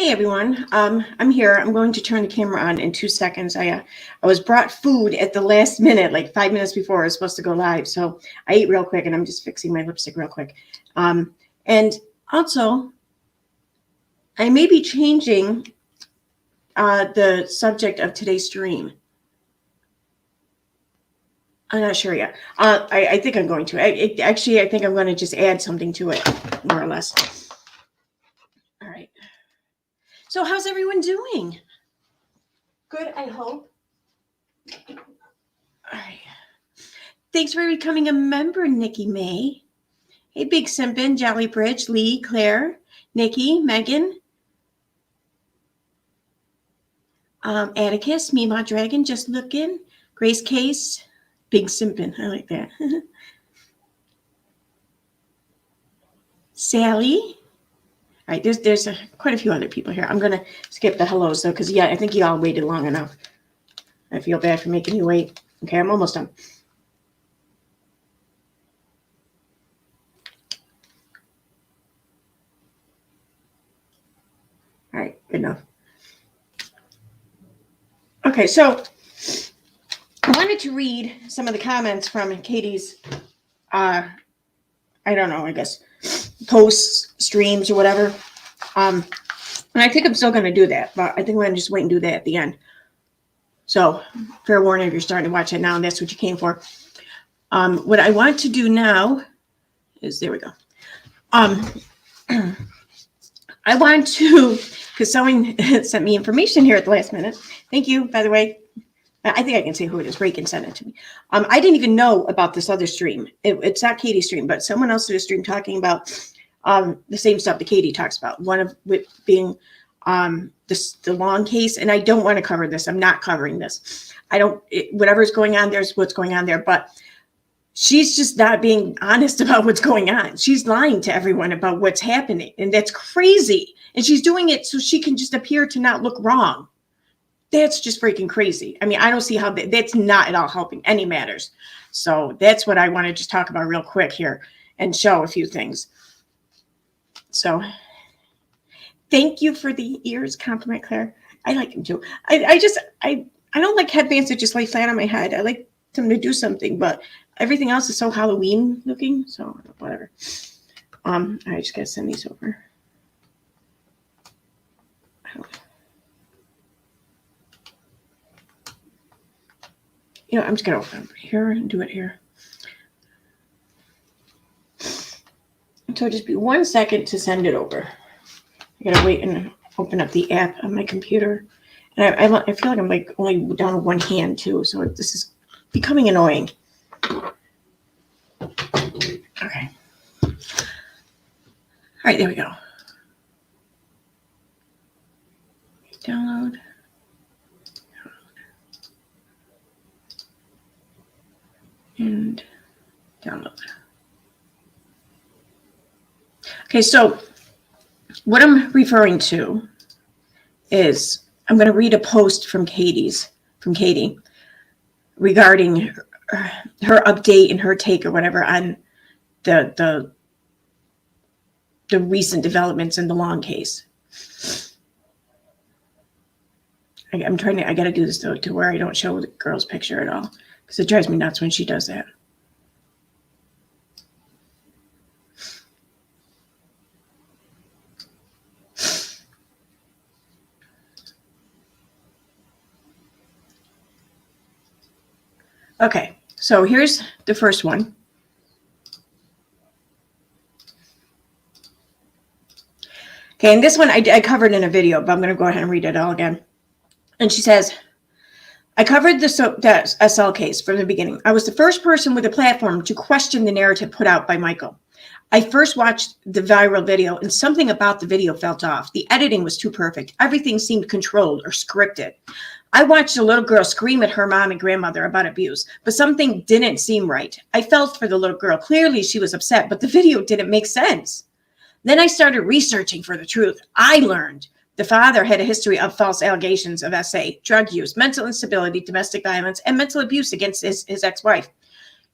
Hey everyone, I'm here. I'm going to turn the camera on in 2 seconds. I was brought food at the last minute, like 5 minutes before I was supposed to go live. So I ate real quick and I'm just fixing my lipstick real quick. And also, I may be changing the subject of today's stream. I'm not sure yet. I think I'm going to. I think I'm going to just add something to it, more or less. All right. So how's everyone doing? Good, I hope. All right. Thanks for becoming a member, Nikki May. Hey, Big Simpin, Jolly Bridge, Lee, Claire, Nikki, Megan, Atticus, Meemaw Dragon, Just Looking, Grace Case, Big Simpin. I like that. Sally. All right, there's quite a few other people here. I'm going to skip the hellos, though, because, yeah, I think you all waited long enough. I feel bad for making you wait. Okay, I'm almost done. All right, good enough. Okay, so I wanted to read some of the comments from Katie's, I don't know, I guess, posts, streams, or whatever. And I think I'm still going to do that, but I think we're going to just wait and do that at the end. So, fair warning if you're starting to watch it now and that's what you came for. What I want to do now is, there we go. I want to, because someone sent me information here at the last minute. Thank you, by the way. I think I can say who it is. Ray can send it to me. I didn't even know about this other stream. It's not Katie's stream, but someone else did a stream talking about the same stuff that Katie talks about. One of it being the long case, and I don't want to cover this. I'm not covering this. Whatever's going on, there's what's going on there. But she's just not being honest about what's going on. She's lying to everyone about what's happening, and that's crazy. And she's doing it so she can just appear to not look wrong. That's just freaking crazy. I mean, I don't see how that's not at all helping any matters. So that's what I want to just talk about real quick here and show a few things. So thank you for the ears compliment, Claire. I like them too. I don't like headbands that just lay flat on my head. I like them to do something, but everything else is so Halloween looking. So whatever. I just gotta send these over. You know, I'm just gonna open over here and do it here. So just be 1 second to send it over. I gotta wait and open up the app on my computer. And I feel like I'm like only down to one hand too. So this is becoming annoying. Okay. All right, there we go. Download. And download. Okay, so what I'm referring to is I'm going to read a post from Katie regarding her update and her take or whatever on the recent developments in the Long case. I got to do this though to where I don't show the girl's picture at all, because it drives me nuts when she does that. Okay, so here's the first one. Okay, and this one I covered in a video, but I'm going to go ahead and read it all again. And she says, I covered the SL case from the beginning. I was the first person with a platform to question the narrative put out by Michael. I first watched the viral video, and something about the video felt off. The editing was too perfect. Everything seemed controlled or scripted. I watched a little girl scream at her mom and grandmother about abuse, but something didn't seem right. I felt for the little girl. Clearly, she was upset, but the video didn't make sense. Then I started researching for the truth. I learned the father had a history of false allegations of SA, drug use, mental instability, domestic violence, and mental abuse against his ex-wife.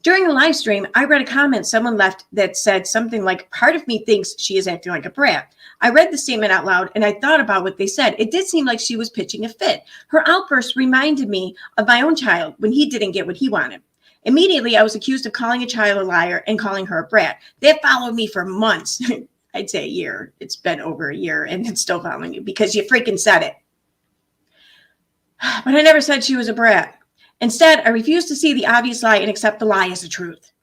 During the live stream, I read a comment someone left that said something like, part of me thinks she is acting like a brat. I read the statement out loud and I thought about what they said. It did seem like she was pitching a fit. Her outburst reminded me of my own child when he didn't get what he wanted. Immediately, I was accused of calling a child a liar and calling her a brat. That followed me for months. I'd say a year. It's been over a year and it's still following you because you freaking said it. But I never said she was a brat. Instead, I refused to see the obvious lie and accept the lie as the truth.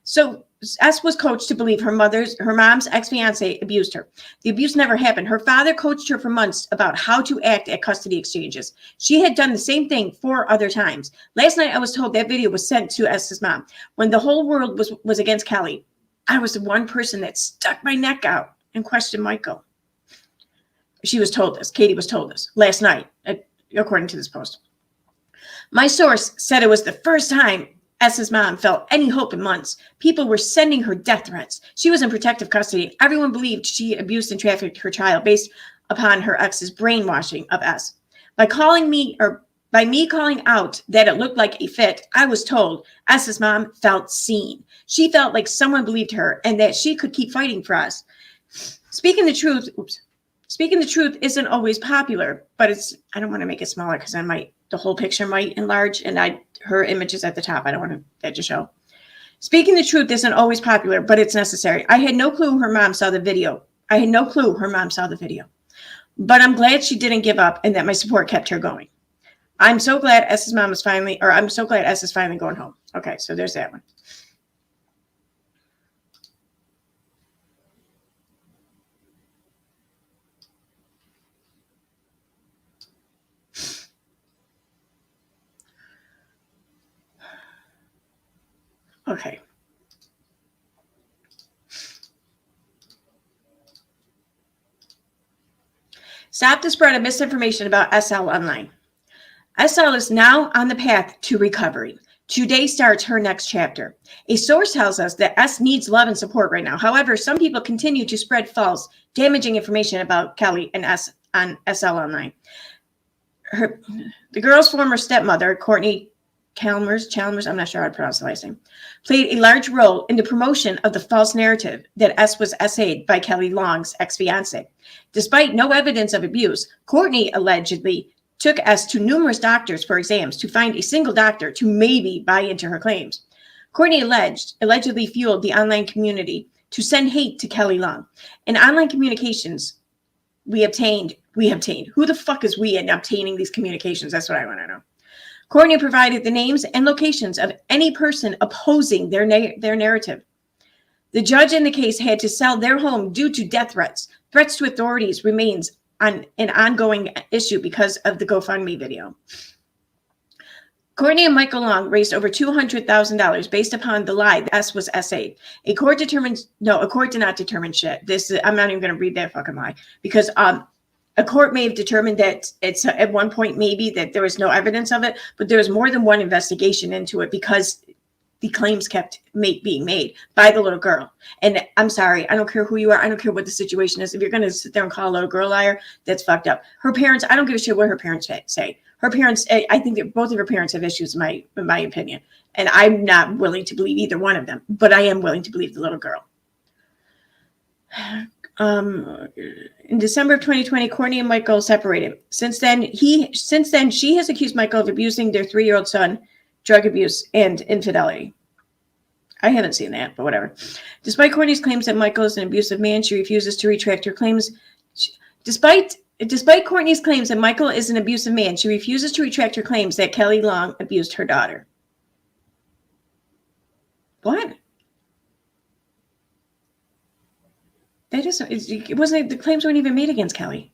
So S was coached to believe her mom's ex-fiance abused her. The abuse never happened. Her father coached her for months about how to act at custody exchanges. She had done the same thing 4 other times. Last night, I was told that video was sent to S's mom. When the whole world was against Kelly, I was the one person that stuck my neck out and questioned Michael. She was told this. Katie was told this last night, according to this post. My source said it was the first time S's mom felt any hope in months. People were sending her death threats. She was in protective custody. Everyone believed she abused and trafficked her child based upon her ex's brainwashing of S. By me calling out that it looked like a fit, I was told S's mom felt seen. She felt like someone believed her and that she could keep fighting for us. Speaking the truth isn't always popular, but I don't want to make it smaller because the whole picture might enlarge and her image is at the top. I don't want that to show. Speaking the truth isn't always popular, but it's necessary. I had no clue her mom saw the video. But I'm glad she didn't give up and that my support kept her going. I'm so glad S is finally going home. Okay, so there's that one. Okay. Stop the spread of misinformation about SL online. SL is now on the path to recovery. Today starts her next chapter. A source tells us that S needs love and support right now. However, some people continue to spread false, damaging information about Kelly and S on SL online. The girl's former stepmother, Courtney Chalmers, I'm not sure how to pronounce the last name, played a large role in the promotion of the false narrative that S was SA'd by Kelly Long's ex-fiance. Despite no evidence of abuse, Courtney allegedly took S to numerous doctors for exams to find a single doctor to maybe buy into her claims. Courtney allegedly fueled the online community to send hate to Kelly Long. In online communications, we obtained. Who the fuck is we in obtaining these communications? That's what I want to know. Courtney provided the names and locations of any person opposing their narrative. The judge in the case had to sell their home due to death threats. Threats to authorities remains an ongoing issue because of the GoFundMe video. Courtney and Michael Long raised over $200,000 based upon the lie that S was SA'd. A court did not determine shit. I'm not even going to read that fucking lie because a court may have determined that it's at one point maybe that there was no evidence of it, but there was more than one investigation into it because the claims kept being made by the little girl. And I'm sorry, I don't care who you are. I don't care what the situation is. If you're going to sit there and call a little girl a liar, that's fucked up. Her parents, I don't give a shit what her parents say. Her parents, I think that both of her parents have issues, in my opinion. And I'm not willing to believe either one of them, but I am willing to believe the little girl. In December of 2020, Courtney and Michael separated. Since then, she has accused Michael of abusing their 3-year-old son, drug abuse, and infidelity. I haven't seen that, but whatever. Despite Courtney's claims that Michael is an abusive man, she refuses to retract her claims. Despite Courtney's claims that Michael is an abusive man, she refuses to retract her claims that Kelly Long abused her daughter. What? The claims weren't even made against Kelly.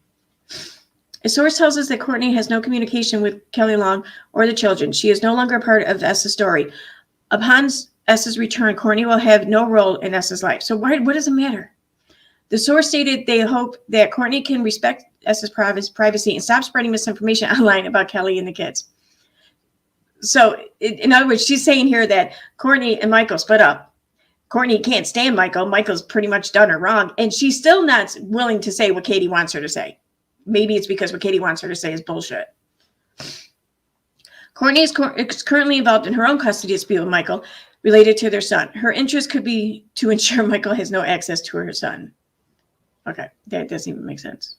A source tells us that Courtney has no communication with Kelly Long or the children. She is no longer a part of S's story. Upon S's return, Courtney will have no role in S's life. So what does it matter? The source stated they hope that Courtney can respect S's privacy and stop spreading misinformation online about Kelly and the kids. So in other words, she's saying here that Courtney and Michael split up. Courtney can't stand Michael. Michael's pretty much done her wrong. And she's still not willing to say what Katie wants her to say. Maybe it's because what Katie wants her to say is bullshit. Courtney is currently involved in her own custody dispute with Michael. related to their son. Her interest could be to ensure Michael has no access to her son. Okay, that doesn't even make sense.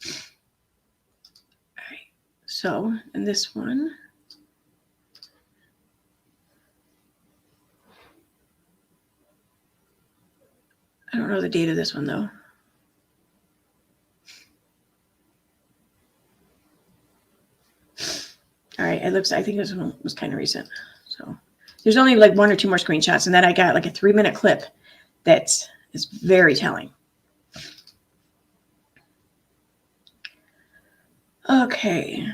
All right, so in this one, I don't know the date of this one though. All right, it looks, I think this one was kind of recent. So there's only like 1 or 2 more screenshots, and then I got like a 3-minute clip that is very telling. Okay.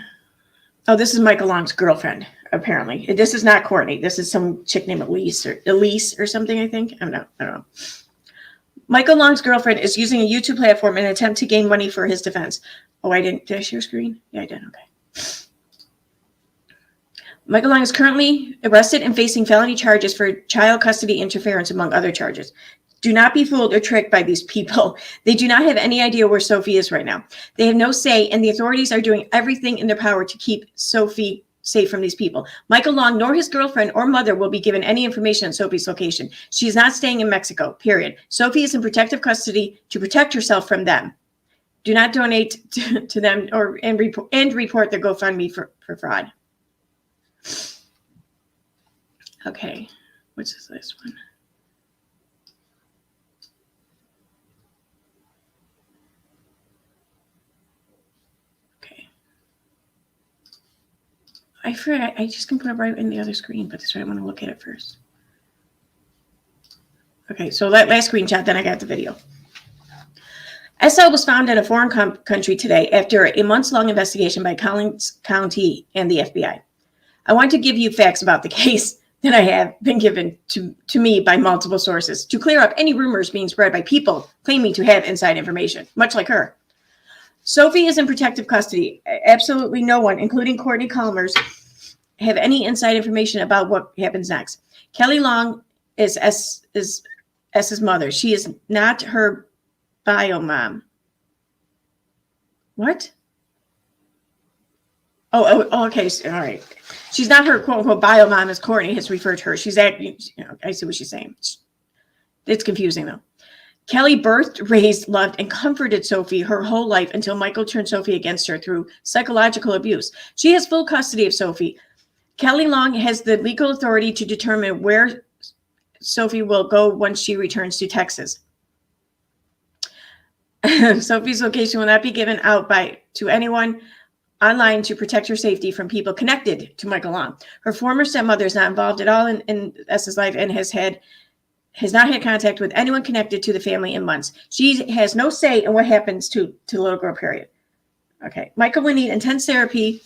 Oh, this is Michael Long's girlfriend, apparently. This is not Courtney. This is some chick named Elise or something, I think. I don't know. Michael Long's girlfriend is using a YouTube platform in an attempt to gain money for his defense. Oh, did I share screen? Yeah, I did. Okay. Michael Long is currently arrested and facing felony charges for child custody interference, among other charges. Do not be fooled or tricked by these people. They do not have any idea where Sophie is right now. They have no say, and the authorities are doing everything in their power to keep Sophie safe from these people. Michael Long, nor his girlfriend or mother, will be given any information on Sophie's location. She is not staying in Mexico, period. Sophie is in protective custody to protect herself from them. Do not donate to them and report their GoFundMe for fraud. Okay, what's this last one? Okay. I forgot, I just can put it right in the other screen, but that's why I want to look at it first. Okay, so that last screenshot, then I got the video. SL was found in a foreign country today after a months-long investigation by Collins County and the FBI. I want to give you facts about the case that I have been given to me by multiple sources to clear up any rumors being spread by people claiming to have inside information, much like her. Sophie is in protective custody. Absolutely no one, including Courtney Chalmers, have any inside information about what happens next. Kelly Long is S's mother. She is not her bio mom. What? Oh, okay. All right. She's not her quote unquote bio mom, as Courtney has referred to her. She's acting, I see what she's saying. It's confusing though. Kelly birthed, raised, loved, and comforted Sophie her whole life until Michael turned Sophie against her through psychological abuse. She has full custody of Sophie. Kelly Long has the legal authority to determine where Sophie will go once she returns to Texas. Sophie's location will not be given out to anyone online to protect her safety from people connected to Michael Long. Her former stepmother is not involved at all in S's life and has not had contact with anyone connected to the family in months. She has no say in what happens to the little girl, period. Okay. Michael will need intense therapy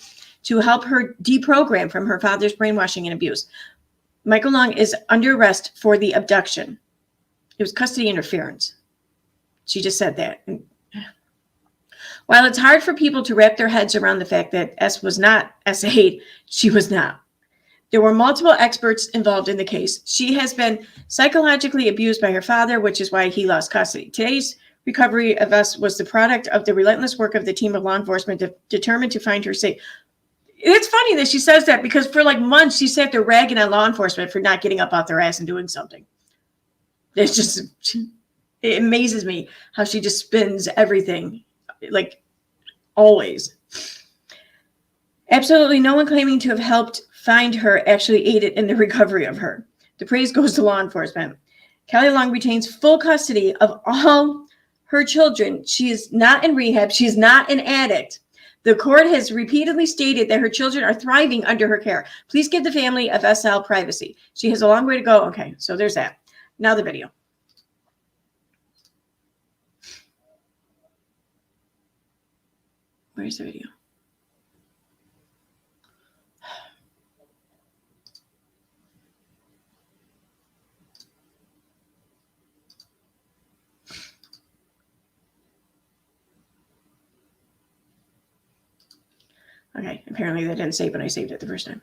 to help her deprogram from her father's brainwashing and abuse. Michael Long is under arrest for the abduction. It was custody interference. She just said that. While it's hard for people to wrap their heads around the fact that S was not S8, she was not. There were multiple experts involved in the case. She has been psychologically abused by her father, which is why he lost custody. Today's recovery of S was the product of the relentless work of the team of law enforcement determined to find her safe. It's funny that she says that because for like months she sat there ragging on law enforcement for not getting up off their ass and doing something. It's just, it amazes me how she just spins everything, like always. Absolutely no one claiming to have helped find her actually aided in the recovery of her. The praise goes to law enforcement. Kelly Long retains full custody of all her children. She is not in rehab. She's not an addict. The court has repeatedly stated that her children are thriving under her care. Please give the family of SL privacy. She has a long way to go. Okay, so there's that. Now the video. Where's the video? Okay, apparently that didn't save when I saved it the first time.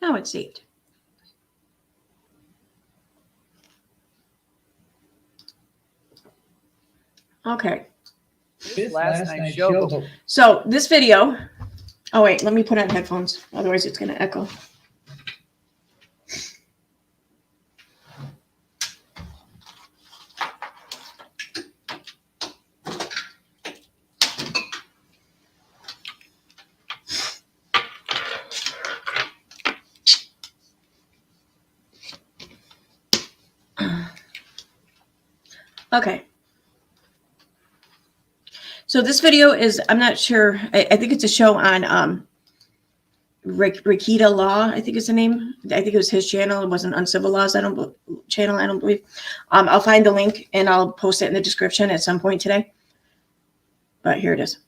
Now it's saved. Okay. This last night show. So this video. Oh wait, let me put on headphones. Otherwise, it's going to echo. Okay. So this video is, I'm not sure, I think it's a show on Rekieta Law, I think is the name. I think it was his channel. It wasn't Uncivil Laws, I don't believe. I'll find the link and I'll post it in the description at some point today. But here it is.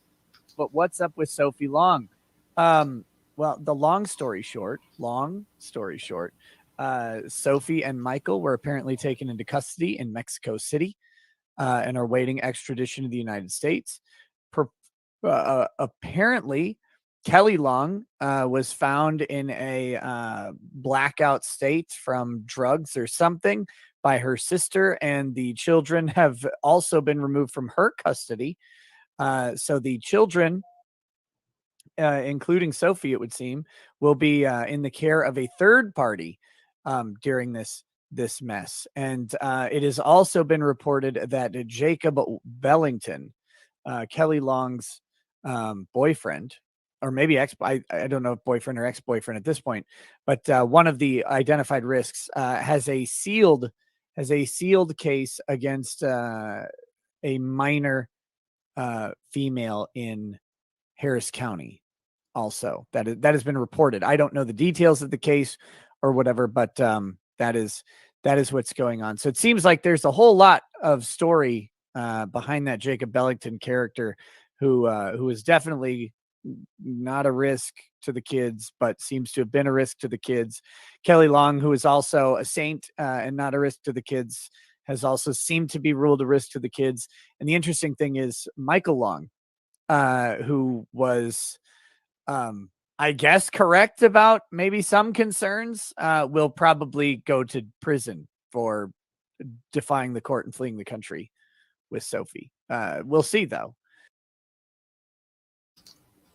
But what's up with Sophie Long? Well, the long story short, Sophie and Michael were apparently taken into custody in Mexico City and are waiting extradition to the United States. Apparently, Kelly Long was found in a blackout state from drugs or something by her sister, and the children have also been removed from her custody. So the children, including Sophie, it would seem, will be in the care of a third party during this mess. And it has also been reported that Jacob Bellington, Kelly Long's boyfriend, or maybe I don't know if boyfriend or ex-boyfriend at this point, but one of the identified risks has a sealed case against a minor female in Harris County. Also, that has been reported. I don't know the details of the case or whatever, but that is what's going on. So it seems like there's a whole lot of story behind that Jacob Bellington character, who is definitely not a risk to the kids, but seems to have been a risk to the kids. Kelly Long, who is also a saint and not a risk to the kids, has also seemed to be ruled a risk to the kids. And the interesting thing is Michael Long, who was, I guess, correct about maybe some concerns, will probably go to prison for defying the court and fleeing the country with Sophie. We'll see, though.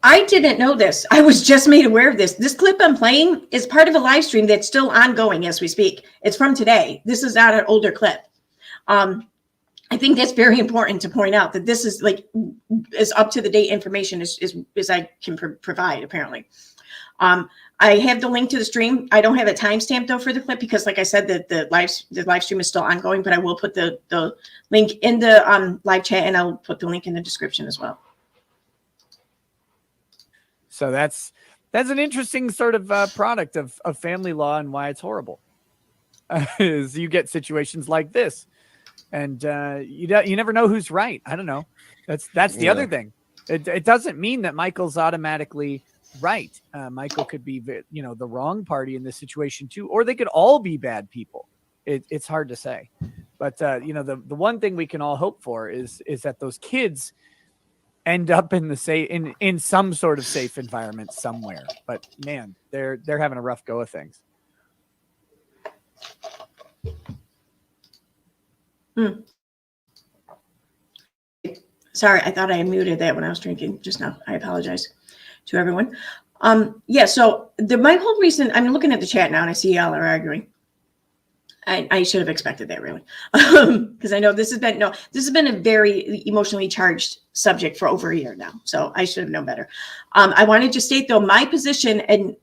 I didn't know this. I was just made aware of this. This clip I'm playing is part of a live stream that's still ongoing as we speak. It's from today. This is not an older clip. I think that's very important to point out, that this is like as up to the date information as I can provide, apparently. I have the link to the stream. I don't have a timestamp though for the clip, because like I said, the live stream is still ongoing, but I will put the link in the live chat, and I'll put the link in the description as well. So that's an interesting sort of product of family law, and why it's horrible. Is you get situations like this, and you never know who's right. I don't know. That's the other thing. It doesn't mean that Michael's automatically right. Michael could be, the wrong party in this situation too, or they could all be bad people. It's hard to say, but the one thing we can all hope for is that those kids end up in some sort of safe environment somewhere. But man, they're having a rough go of things. Sorry, I thought I muted that when I was drinking just now. I apologize to everyone. Yeah, so my whole reason, I'm looking at the chat now and I see y'all are arguing. I should have expected that, really, because I know this has been a very emotionally charged subject for over a year now. So I should have known better. I wanted to state, though, my position and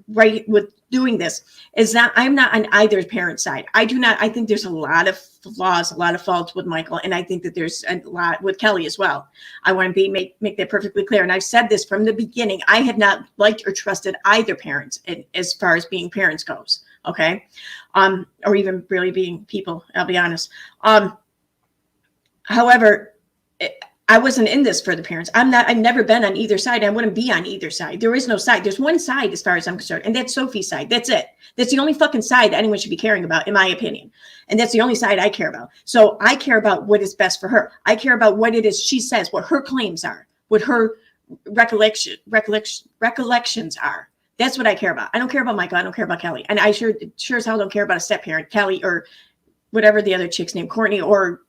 right with doing this is that I'm not on either parent's side. I think there's a lot of flaws, a lot of faults with Michael, and I think that there's a lot with Kelly as well. I want to make that perfectly clear. And I've said this from the beginning. I have not liked or trusted either parents as far as being parents goes. Okay. Or even really being people, I'll be honest. However, I wasn't in this for the parents. I've never been on either side. I wouldn't be on either side. There is no side. There's one side as far as I'm concerned, and that's Sophie's side. That's it. That's the only fucking side that anyone should be caring about, in my opinion. And that's the only side I care about. So I care about what is best for her. I care about what it is she says, what her claims are, what her recollections are. That's what I care about. I don't care about Michael. I don't care about Kelly. And I sure as hell don't care about a step parent, Kelly, or whatever the other chick's name, Courtney, or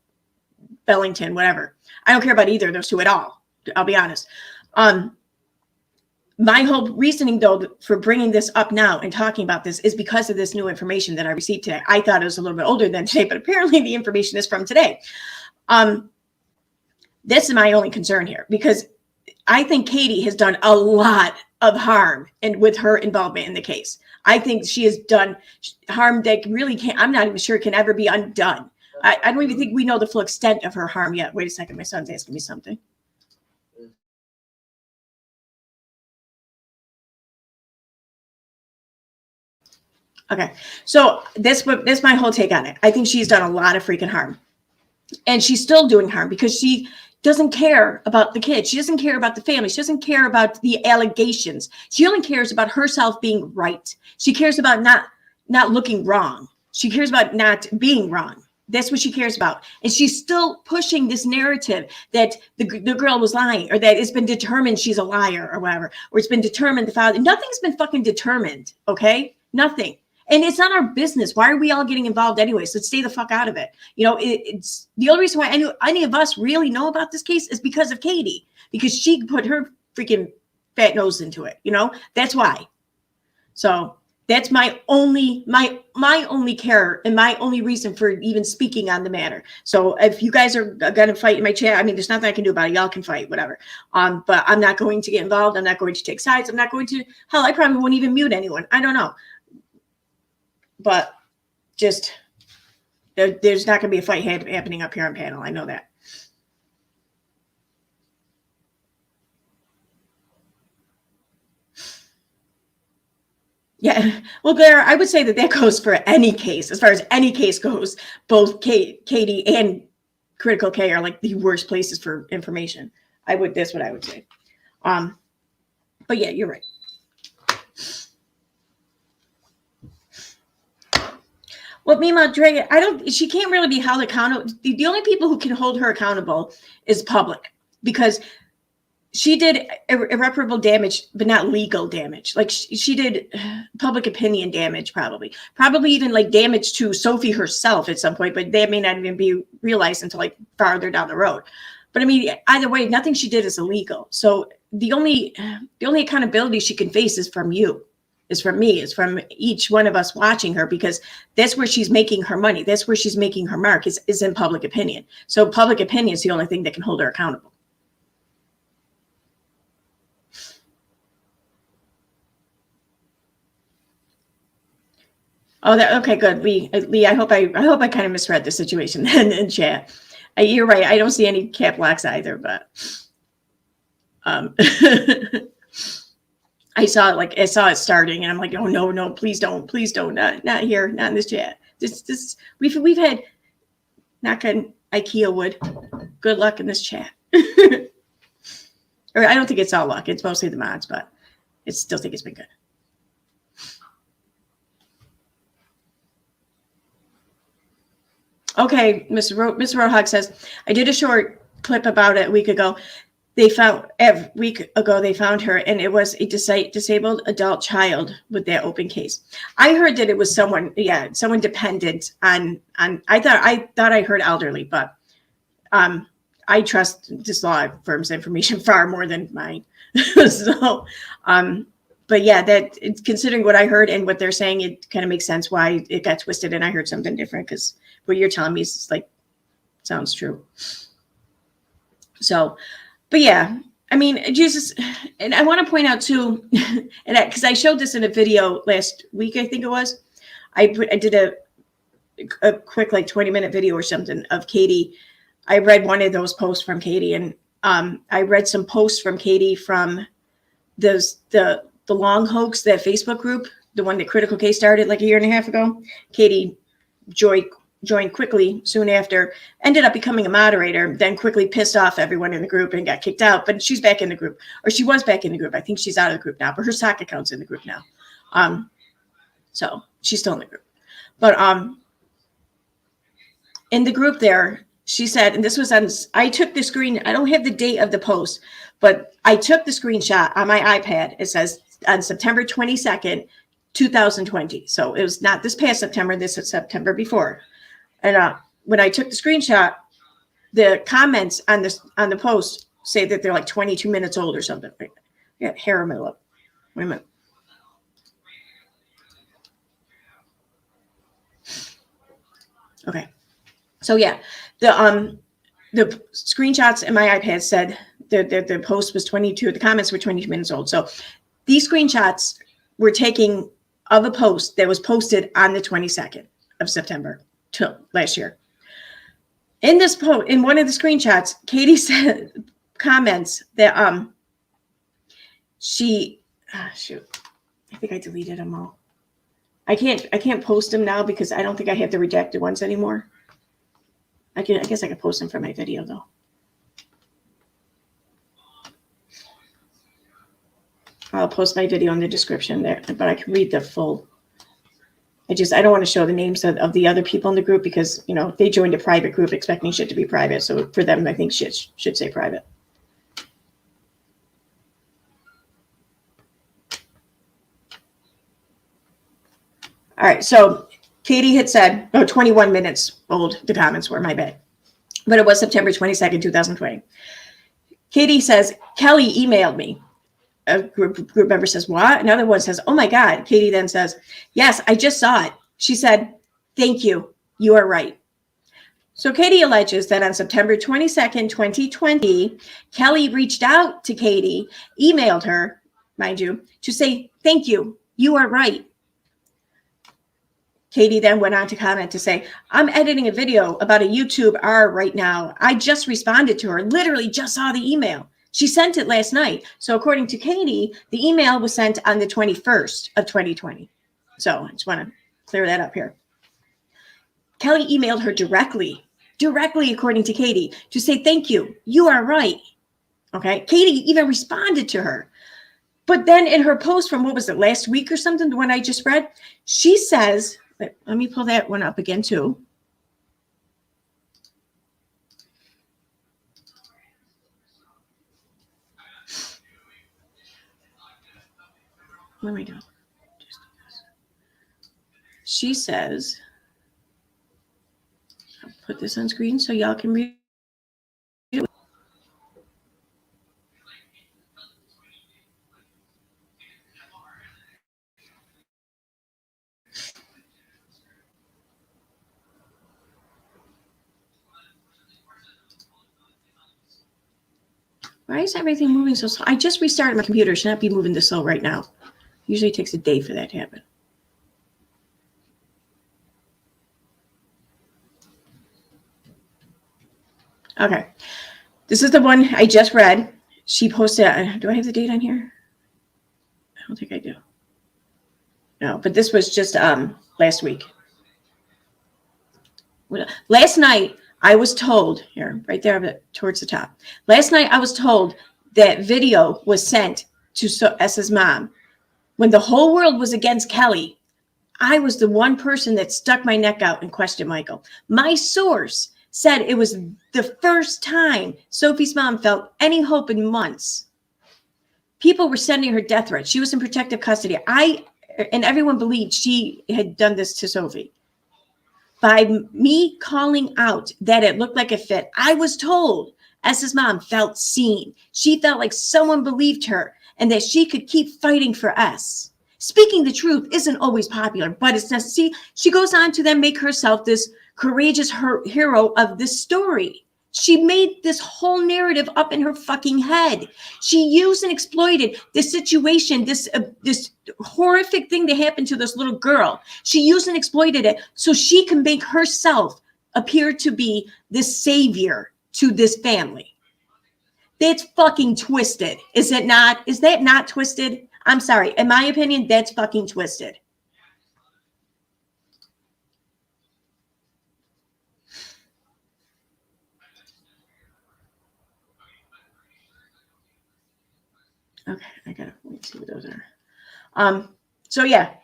Bellington, whatever. I don't care about either of those two at all. I'll be honest. My whole reasoning, though, for bringing this up now and talking about this is because of this new information that I received today. I thought it was a little bit older than today, but apparently the information is from today. This is my only concern here, because I think Katie has done a lot of harm and with her involvement in the case. I think she has done harm that really can't, I'm not even sure can ever be undone. I don't even think we know the full extent of her harm yet. Wait a second, my son's asking me something. Okay, so that's my whole take on it. I think she's done a lot of freaking harm. And she's still doing harm because she doesn't care about the kids. She doesn't care about the family. She doesn't care about the allegations. She only cares about herself being right. She cares about not looking wrong. She cares about not being wrong. That's what she cares about. And she's still pushing this narrative that the girl was lying, or that it's been determined she's a liar or whatever, or it's been determined the father. Nothing's been fucking determined, okay? Nothing. And it's not our business. Why are we all getting involved anyways? Let's stay the fuck out of it. You know, it's the only reason why any of us really know about this case is because of Katie, because she put her freaking fat nose into it. You know, that's why. So that's my only care and my only reason for even speaking on the matter. So if you guys are going to fight in my chat, I mean, there's nothing I can do about it. Y'all can fight, whatever. But I'm not going to get involved. I'm not going to take sides. I'm not going to, hell, I probably won't even mute anyone. I don't know. But just, there's not going to be a fight happening up here on panel. I know that. Yeah. Well, Blair, I would say that goes for any case. As far as any case goes, both Katie and Critical K are like the worst places for information. That's what I would say. But yeah, you're right. Well, Mima Dragon, she can't really be held accountable. The only people who can hold her accountable is public, because she did irreparable damage, but not legal damage. Like she did public opinion damage, probably even like damage to Sophie herself at some point, but that may not even be realized until like farther down the road. But I mean, either way, nothing she did is illegal. So the only accountability she can face is from you. Is from me, is from each one of us watching her, because that's where she's making her money. That's where she's making her mark, is in public opinion. So public opinion is the only thing that can hold her accountable. Oh, okay, good. Lee, I hope I kind of misread the situation in chat. You're right. I don't see any cap locks either, but I saw it starting, and I'm like, oh no, please don't, not here, not in this chat. We've had, knock on IKEA wood, good luck in this chat. Or I don't think it's all luck. It's mostly the mods, but I still think it's been good. Okay, Mr. Rohawk says, I did a short clip about it a week ago. They found her, and it was a disabled adult child with that open case. I heard that it was someone dependent on. I thought I heard elderly, but I trust this law firm's information far more than mine. So, but yeah, that considering what I heard and what they're saying, it kind of makes sense why it got twisted, and I heard something different, because what you're telling me is like sounds true. So. But yeah, I mean, Jesus, and I want to point out too, and because I showed this in a video last week, I think it was, I did a quick like 20-minute video or something of Katie. I read one of those posts from Katie, and I read some posts from Katie from the Long Hoax, that Facebook group, the one that Critical K started like a year and a half ago. Katie joined quickly soon after, ended up becoming a moderator, then quickly pissed off everyone in the group and got kicked out. But she's back in the group, or she was back in the group. I think she's out of the group now, but her sock account's in the group now. So she's still in the group. But in the group there, she said, and this was I took the screen, I don't have the date of the post, but I took the screenshot on my iPad. It says on September 22nd, 2020. So it was not this past September, this is September before. And when I took the screenshot, the comments on the post say that they're like 22 minutes old or something. Yeah, hair in my lip. Wait a minute. Okay. So yeah, the screenshots in my iPad said the post was 22. The comments were 22 minutes old. So these screenshots were taken of a post that was posted on the 22nd of September last year. In this post, in one of the screenshots, Katie said comments that shoot, I think I deleted them all. I can't post them now because I don't think I have the redacted ones anymore. I guess I can post them for my video though. I'll post my video in the description there, but I can read the full. I don't want to show the names of the other people in the group because, you know, they joined a private group expecting shit to be private. So for them, I think shit should say private. All right. So Katie had said, 21 minutes old, the comments were, my bad. But it was September 22nd, 2020. Katie says, Kelly emailed me. A group member says, what? Another one says, oh my God. Katie then says, yes, I just saw it. She said, thank you. You are right. So Katie alleges that on September 22nd, 2020, Kelly reached out to Katie, emailed her, mind you, to say, thank you. You are right. Katie then went on to comment to say, I'm editing a video about a YouTube R right now. I just responded to her, literally just saw the email. She sent it last night. So according to Katie, the email was sent on the 21st of 2020. So I just want to clear that up here. Kelly emailed her directly, according to Katie, to say, thank you. You are right. Okay. Katie even responded to her. But then in her post from, what was it, last week or something, the one I just read, she says, let me pull that one up again too. What am I doing? She says, I'll put this on screen so y'all can read it. Why is everything moving so slow? I just restarted my computer. It should not be moving this slow right now. Usually it takes a day for that to happen. Okay. This is the one I just read. She posted, do I have the date on here? I don't think I do. No, but this was just last week. Last night, I was told, here, right there towards the top. Last night, I was told that video was sent to S's mom. When the whole world was against Kelly, I was the one person that stuck my neck out and questioned Michael. My source said it was the first time Sophie's mom felt any hope in months. People were sending her death threats. She was in protective custody. And everyone believed she had done this to Sophie. By me calling out that it looked like a fit, I was told S's mom felt seen. She felt like someone believed her and that she could keep fighting for S. Speaking the truth isn't always popular, but it's necessary. She goes on to then make herself this courageous hero of this story. She made this whole narrative up in her fucking head. She used and exploited this situation, this horrific thing that happened to this little girl. She used and exploited it so she can make herself appear to be the savior to this family. That's fucking twisted. Is it not? Is that not twisted? I'm sorry. In my opinion, that's fucking twisted. Okay, I gotta see what those are. So yeah,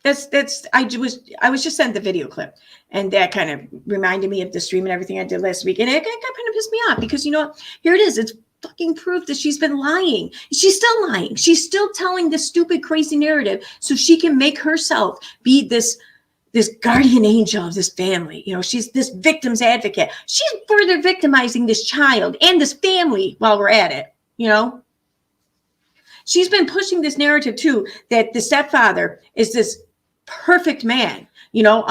I was just sent the video clip, and that kind of reminded me of the stream and everything I did last week, and it kind of pissed me off because, you know what? Here it is. It's fucking proof that she's been lying. She's still lying. She's still telling this stupid, crazy narrative so she can make herself be this this guardian angel of this family. You know, she's this victim's advocate. She's further victimizing this child and this family while we're at it, you know. She's been pushing this narrative too, that the stepfather is this perfect man, you know,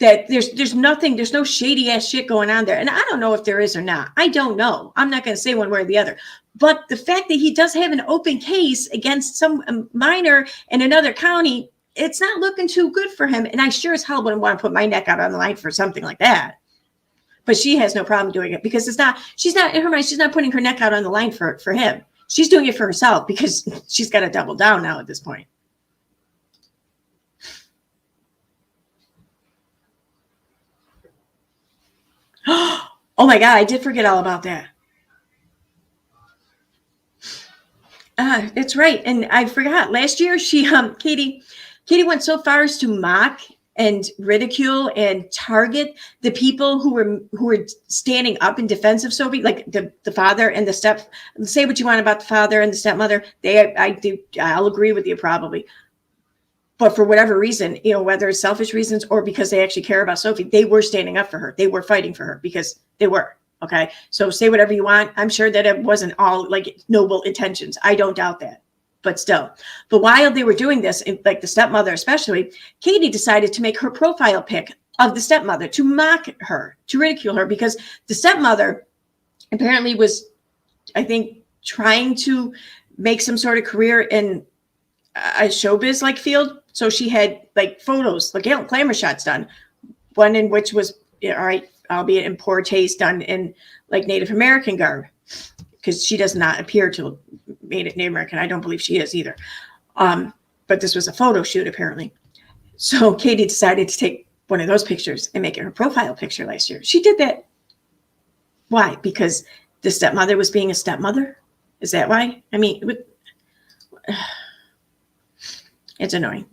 that there's nothing, there's no shady ass shit going on there. And I don't know if there is or not. I don't know. I'm not going to say one way or the other. But the fact that he does have an open case against some minor in another county, it's not looking too good for him. And I sure as hell wouldn't want to put my neck out on the line for something like that. But she has no problem doing it because she's not in her mind, she's not putting her neck out on the line for him. She's doing it for herself because she's got to double down now at this point. Oh my God, I did forget all about that. It's right. And I forgot last year Katie went so far as to mock and ridicule and target the people who were standing up in defense of Sophie, like the father and the say what you want about the father and the stepmother. I'll agree with you probably. But for whatever reason, you know, whether it's selfish reasons or because they actually care about Sophie, they were standing up for her. They were fighting for her because they were. Okay. So say whatever you want. I'm sure that it wasn't all like noble intentions. I don't doubt that. But still, but while they were doing this, like the stepmother especially, Katie decided to make her profile pic of the stepmother to mock her, to ridicule her, because the stepmother apparently was, I think, trying to make some sort of career in a showbiz like field. So she had like photos, like glamour shots done, one in which was, all right, albeit in poor taste, done in like Native American garb, because she does not appear to Native American. I don't believe she is either. But this was a photo shoot apparently. So Katie decided to take one of those pictures and make it her profile picture last year. She did that. Why? Because the stepmother was being a stepmother? Is that why? I mean, it's annoying.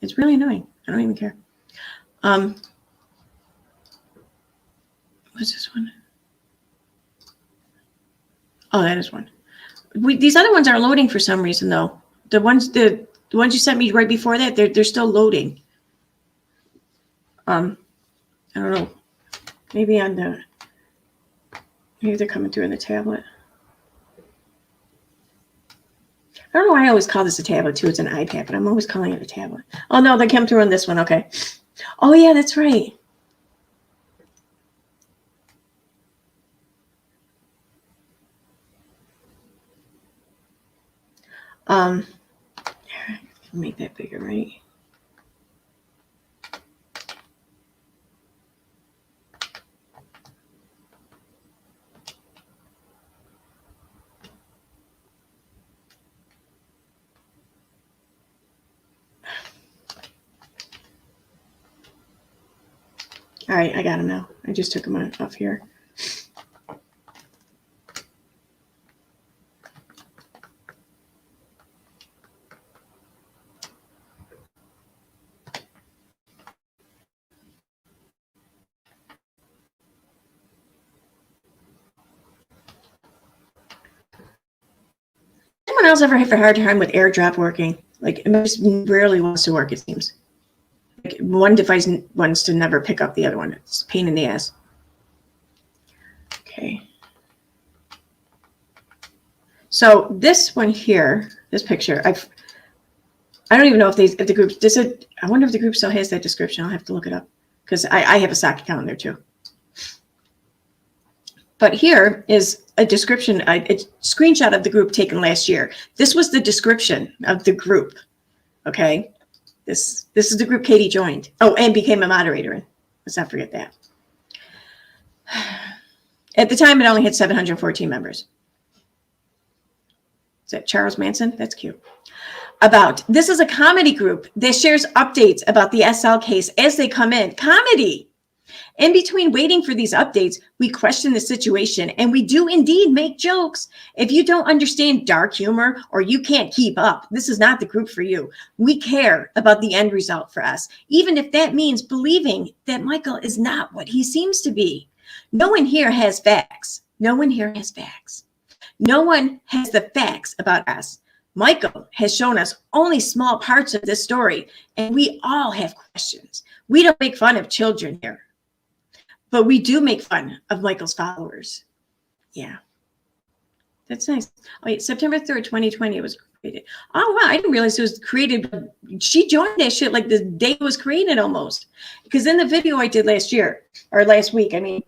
It's really annoying. I don't even care. What's this one? Oh, that is one. These other ones are loading for some reason, though. The ones you sent me right before that, they're still loading. I don't know. Maybe they're coming through in the tablet. I don't know why I always call this a tablet too. It's an iPad, but I'm always calling it a tablet. Oh no, they came through on this one. Okay. Oh yeah, that's right. Make that bigger, right? All right, I got them now. I just took them off here. Anyone else ever have a hard time with AirDrop working? Like it just rarely wants to work, it seems. Like one device wants to never pick up the other one. It's a pain in the ass. Okay. So this one here, this picture, I don't even know if the group, I wonder if the group still has that description. I'll have to look it up because I have a sock account there too. But here is a description, a screenshot of the group taken last year. This was the description of the group. Okay. This is the group Katie joined. Oh, and became a moderator in. Let's not forget that. At the time, it only had 714 members. Is that Charles Manson? That's cute. This is a comedy group that shares updates about the SL case as they come in. Comedy. In between waiting for these updates, we question the situation and we do indeed make jokes. If you don't understand dark humor or you can't keep up, this is not the group for you. We care about the end result for us, even if that means believing that Michael is not what he seems to be. No one here has facts. No one here has facts. No one has the facts about us, Michael has shown us only small parts of this story, and we all have questions. We don't make fun of children here, but we do make fun of Michael's followers. Yeah. That's nice. Oh, wait, September 3rd, 2020, it was created. Oh, wow. I didn't realize it was created. She joined that shit like the day it was created almost. Because in the video I did last week, I mean,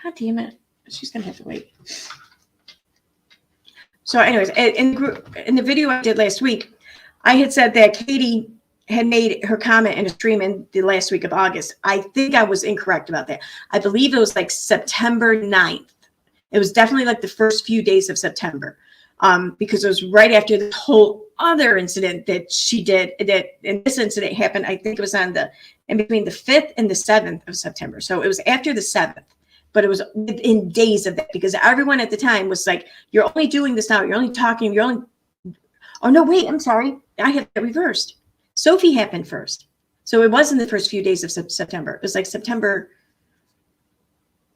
God damn it. She's going to have to wait. So anyways, in the video I did last week, I had said that Katie had made her comment in a stream in the last week of August. I think I was incorrect about that. I believe it was like September 9th. It was definitely like the first few days of September, because it was right after the whole other incident that she did. And this incident happened, I think it was in between the 5th and the 7th of September. So it was after the 7th. But it was within days of that, because everyone at the time was like, you're only doing this now. You're only talking. Oh, no, wait, I'm sorry. I have it reversed. Sophie happened first. So it wasn't the first few days of September. It was like September,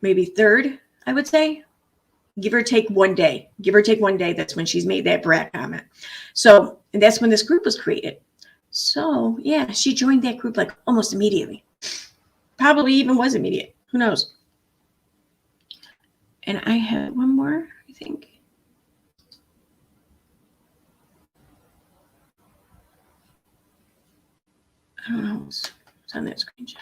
maybe 3rd, I would say. Give or take one day. That's when she's made that brat comment. So, and that's when this group was created. So, yeah, she joined that group like almost immediately. Probably even was immediate. Who knows? And I had one more, I think. I don't know what's on that screenshot.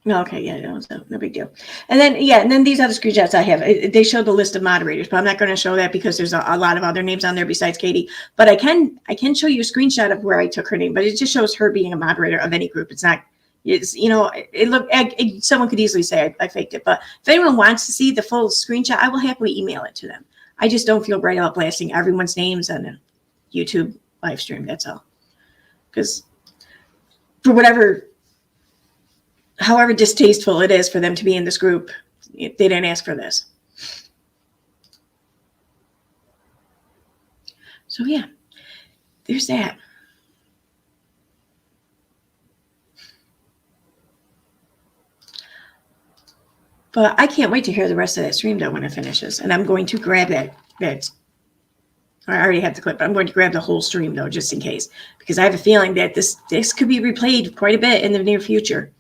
Okay, yeah, no big deal. And then these other screenshots I have, they show the list of moderators, but I'm not going to show that because there's a lot of other names on there besides Katie. But I can show you a screenshot of where I took her name, but it just shows her being a moderator of any group. It's not, someone could easily say I faked it. But if anyone wants to see the full screenshot, I will happily email it to them. I just don't feel right about blasting everyone's names on a YouTube live stream. That's all. Because for however distasteful it is for them to be in this group, they didn't ask for this. So yeah, there's that. But I can't wait to hear the rest of that stream though when it finishes. And I'm going to grab that. I already have the clip, but I'm going to grab the whole stream though, just in case. Because I have a feeling that this could be replayed quite a bit in the near future.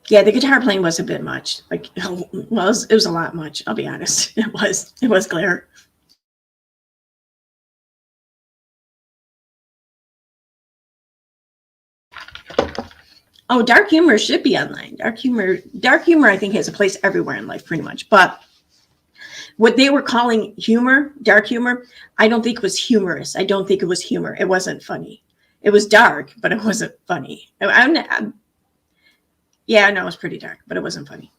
Yeah, the guitar playing was a bit much. Like, well, it was a lot much. I'll be honest. It was glare. Oh, dark humor should be online. Dark humor, I think, has a place everywhere in life, pretty much. But what they were calling humor, dark humor, I don't think was humorous. I don't think it was humor. It wasn't funny. It was dark, but it wasn't funny. Yeah, I know it was pretty dark, but it wasn't funny.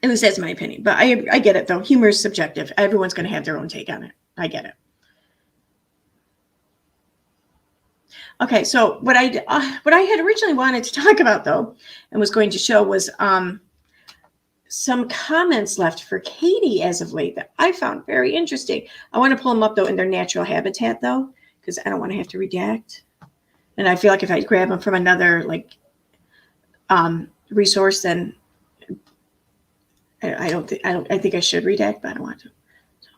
At least that's my opinion. But I get it, though. Humor is subjective. Everyone's going to have their own take on it. I get it. Okay, so what I had originally wanted to talk about, though, and was going to show was some comments left for Katie as of late that I found very interesting. I want to pull them up, though, in their natural habitat, though, because I don't want to have to redact. And I feel like if I grab them from another, resource, then I think I should redact, but I don't want to. So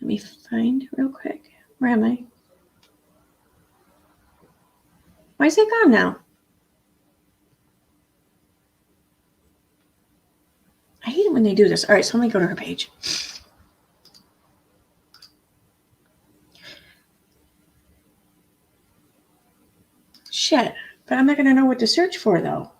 let me find real quick. Where am I? Why is it gone now? I hate it when they do this. All right, so let me go to her page. Shit, but I'm not going to know what to search for, though.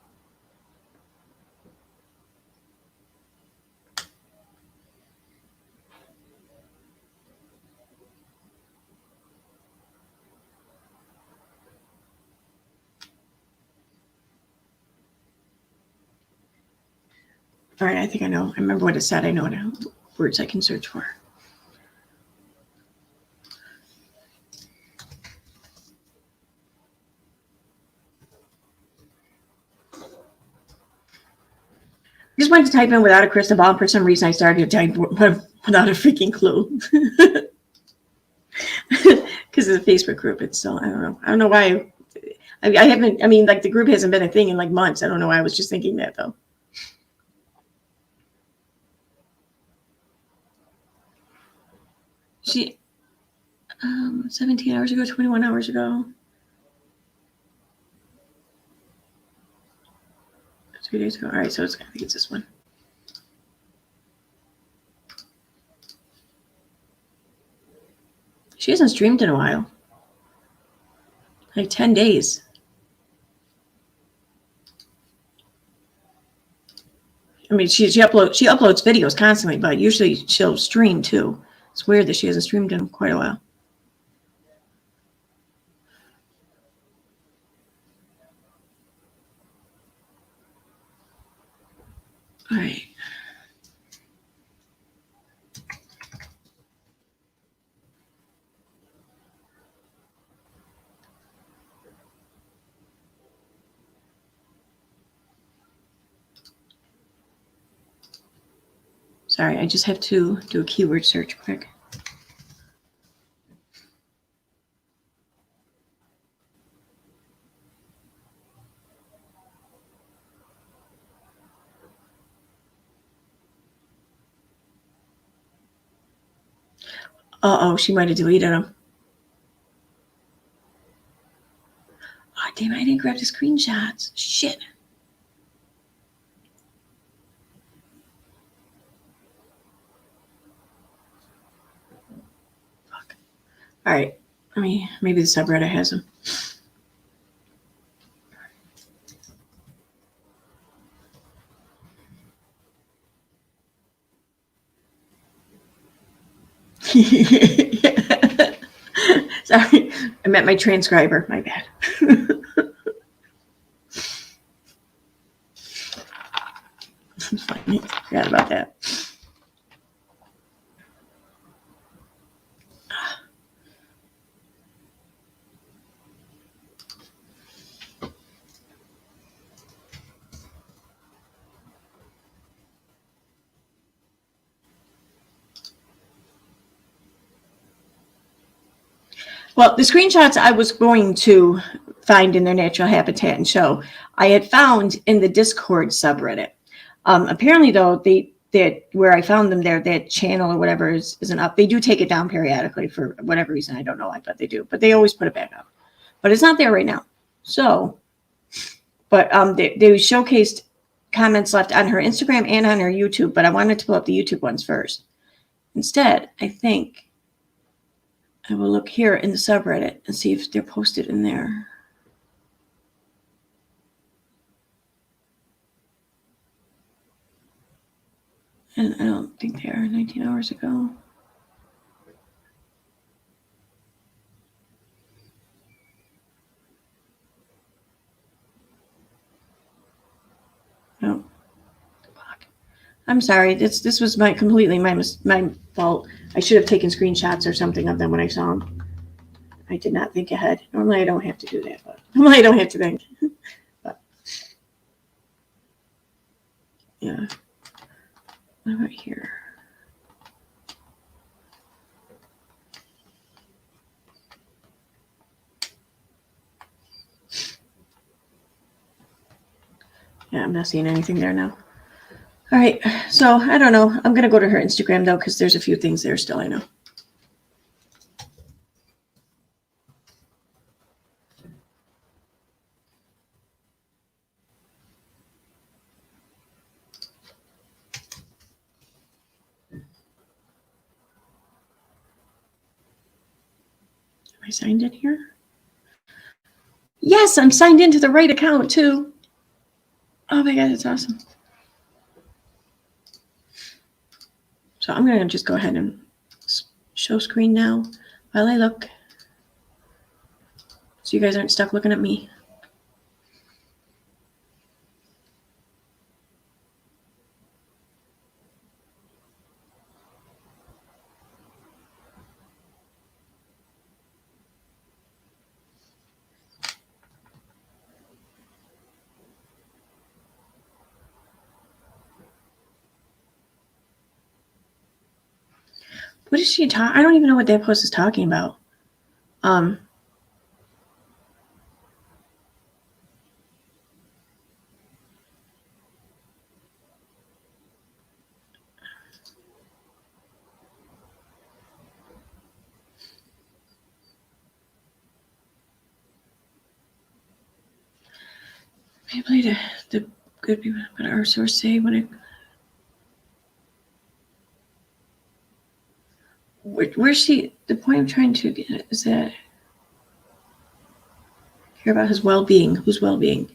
All right, I think I know. I remember what it said. I know now words I can search for. I just wanted to type in without a crystal ball. For some reason, I started to type without a freaking clue. because of the Facebook group. It's still, I don't know. I don't know why. I haven't, I mean, like the group hasn't been a thing in like months. I don't know why I was just thinking that though. She, 17 hours ago, 21 hours ago. 3 days ago. All right, so I think it's this one. She hasn't streamed in a while. Like 10 days. I mean, she uploads videos constantly, but usually she'll stream too. It's weird that she hasn't streamed in quite a while. All right. Sorry, I just have to do a keyword search quick. Uh-oh, she might have deleted them. Oh, damn, I didn't grab the screenshots. Shit. Fuck. All right. I mean, maybe the subreddit has them. Sorry, I meant my transcriber. My bad. Funny. Forgot about that. Well, the screenshots I was going to find in their natural habitat and show, I had found in the Discord subreddit. Apparently, though, that where I found them there, that channel or whatever isn't up. They do take it down periodically for whatever reason. I don't know why, but they do. But they always put it back up. But it's not there right now. So, but they showcased comments left on her Instagram and on her YouTube. But I wanted to pull up the YouTube ones first. Instead, I think I will look here in the subreddit and see if they're posted in there. And I don't think they are 19 hours ago. No. Fuck. I'm sorry. This was completely my fault. I should have taken screenshots or something of them when I saw them. I did not think ahead. Normally I don't have to do that, but normally I don't have to think. But yeah. What about here? Yeah, I'm not seeing anything there now. All right, so I don't know. I'm gonna go to her Instagram though, because there's a few things there still. I know. Am I signed in here? Yes, I'm signed into the right account too. Oh my God, that's awesome. So I'm gonna just go ahead and show screen now while I look, so you guys aren't stuck looking at me. What is she talking? I don't even know what that post is talking about. Maybe the good people, but our source say when it. Where's she? The point I'm trying to get is that care about his well-being. Whose well-being?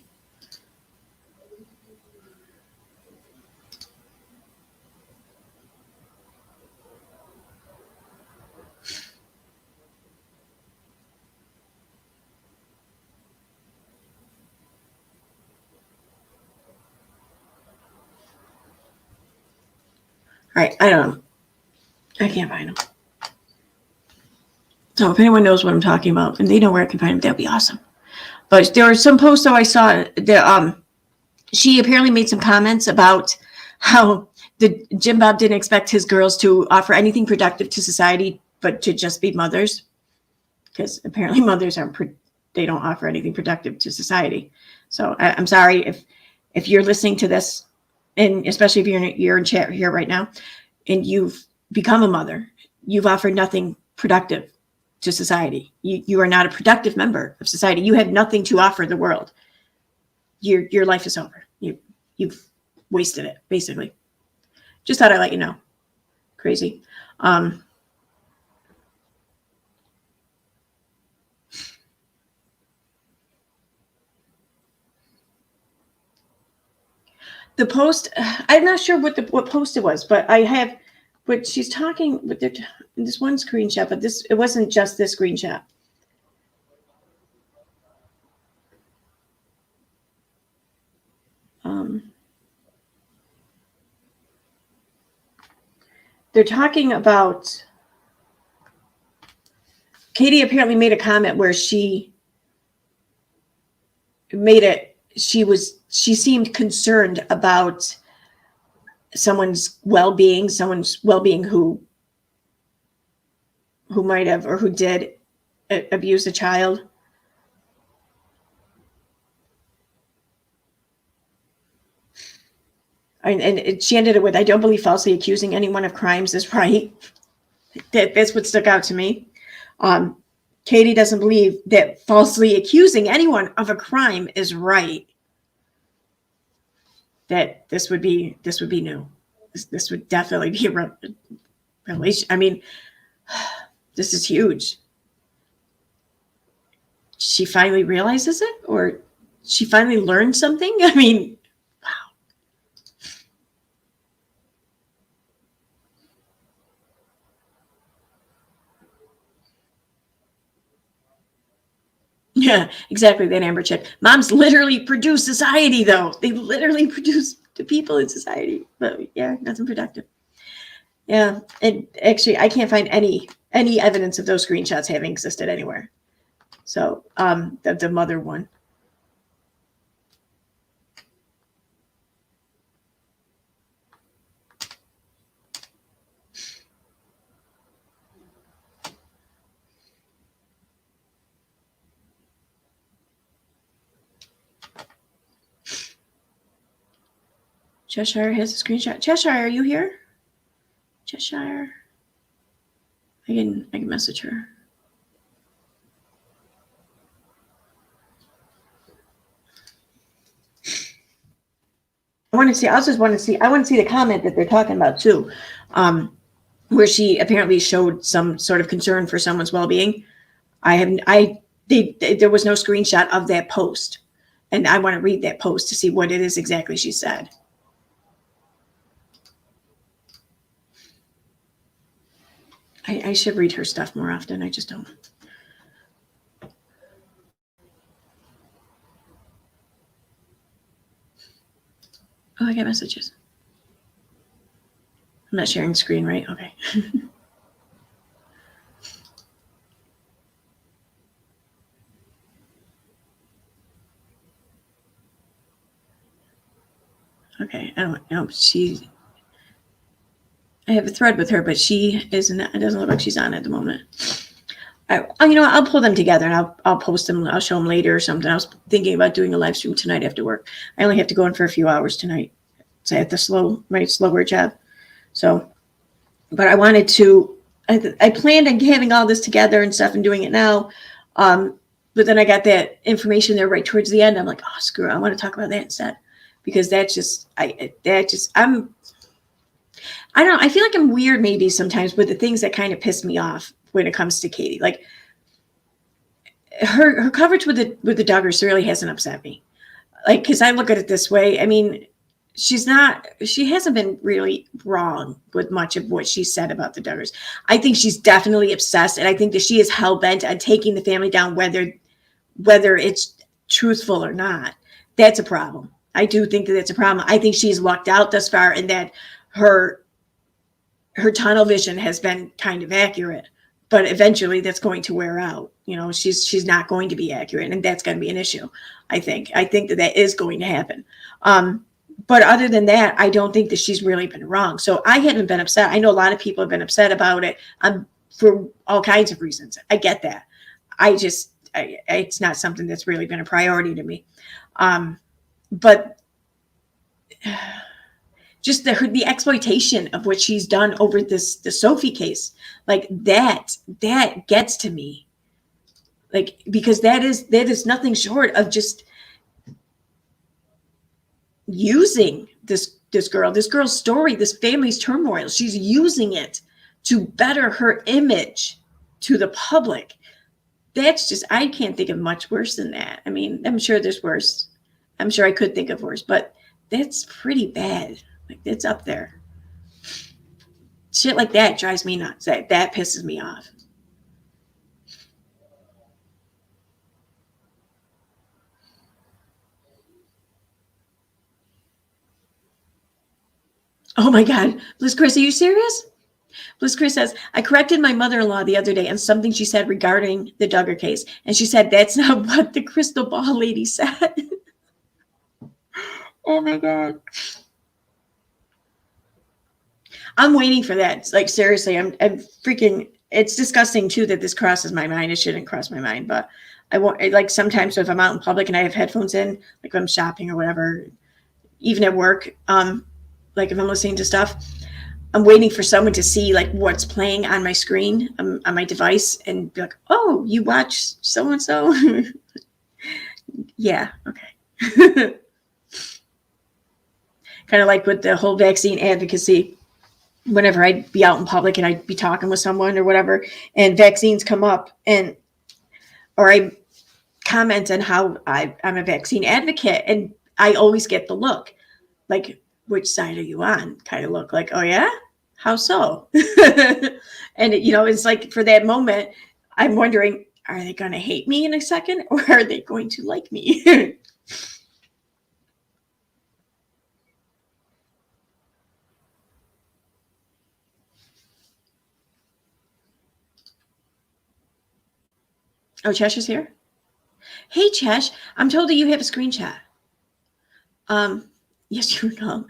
All right, I don't know. I can't find them. So if anyone knows what I'm talking about and they know where I can find them, that'd be awesome. But there were some posts that I saw that she apparently made some comments about how the Jim Bob didn't expect his girls to offer anything productive to society, but to just be mothers, because apparently mothers they don't offer anything productive to society. So I'm sorry if you're listening to this, and especially if you're in chat here right now, and you've become a mother, you've offered nothing productive to society. You are not a productive member of society. You have nothing to offer the world. Your life is over. You've wasted it, basically. Just thought I'd let you know. Crazy. The post, I'm not sure what post it was, but I have, but she's talking with this one screenshot, but it wasn't just this screenshot. They're talking about, Katie apparently made a comment where she seemed concerned about someone's well-being who might have or who did abuse a child. And she ended it with, I don't believe falsely accusing anyone of crimes is right. That's what stuck out to me. Katie doesn't believe that falsely accusing anyone of a crime is right. That this would be new. This would definitely be a revelation. I mean, this is huge. She finally realizes it, or she finally learned something. I mean, wow. Yeah, exactly. That Amber chick. Moms literally produce society, though. They literally produce the people in society. But yeah, nothing productive. Yeah, and actually, I can't find any evidence of those screenshots having existed anywhere. So, the mother one. Cheshire has a screenshot. Cheshire, are you here? Cheshire. I can message her. I want to see the comment that they're talking about too, where she apparently showed some sort of concern for someone's well-being. There was no screenshot of that post, and I want to read that post to see what it is exactly she said. I should read her stuff more often. I just don't. Oh, I got messages. I'm not sharing the screen, right? Okay. Okay. I don't know. I have a thread with her, but she isn't. It doesn't look like she's on at the moment. I'll pull them together and I'll post them. I'll show them later or something. I was thinking about doing a live stream tonight after work. I only have to go in for a few hours tonight. So I have to my slower job. So, but I wanted to, I planned on having all this together and stuff and doing it now. But then I got that information there right towards the end. I'm like, oh, screw it. I want to talk about that instead, because I don't know. I feel like I'm weird maybe sometimes with the things that kind of piss me off when it comes to Katie. Like her coverage with the Duggars really hasn't upset me. Like, cause I look at it this way. I mean, she hasn't been really wrong with much of what she said about the Duggars. I think she's definitely obsessed. And I think that she is hell bent on taking the family down, whether it's truthful or not. That's a problem. I do think that that's a problem. I think she's lucked out thus far, and that her tunnel vision has been kind of accurate, but eventually that's going to wear out. She's not going to be accurate, and that's going to be an issue. I think that is going to happen. But other than that, I don't think that she's really been wrong. So I haven't been upset. I know a lot of people have been upset about it for all kinds of reasons. I get that. It's not something that's really been a priority to me. But just the exploitation of what she's done over the Sophie case, like that gets to me. Like, because that is nothing short of just using this girl's story, this family's turmoil. She's using it to better her image to the public. That's just, I can't think of much worse than that. I mean, I'm sure there's worse. I'm sure I could think of worse, but that's pretty bad. Like, it's up there. Shit like that drives me nuts. That pisses me off. Oh my God. Bliss Chris, are you serious? Bliss Chris says, I corrected my mother-in-law the other day on something she said regarding the Duggar case. And she said, that's not what the crystal ball lady said. Oh my God. I'm waiting for that. Like, seriously, I'm freaking, it's disgusting too that this crosses my mind. It shouldn't cross my mind, but I won't, like, sometimes if I'm out in public and I have headphones in, like if I'm shopping or whatever, even at work, like if I'm listening to stuff, I'm waiting for someone to see like what's playing on my screen, on my device, and be like, oh, you watch so-and-so? Yeah, okay. Kind of like with the whole vaccine advocacy, whenever I'd be out in public and I'd be talking with someone or whatever, and vaccines come up, or I comment on how I'm a vaccine advocate, and I always get the look, like, which side are you on? Kind of look like, oh yeah? How so? And it's like, for that moment, I'm wondering, are they going to hate me in a second, or are they going to like me? Oh, Chesh is here. Hey, Chesh, I'm told that you have a screenshot. Yes, you know.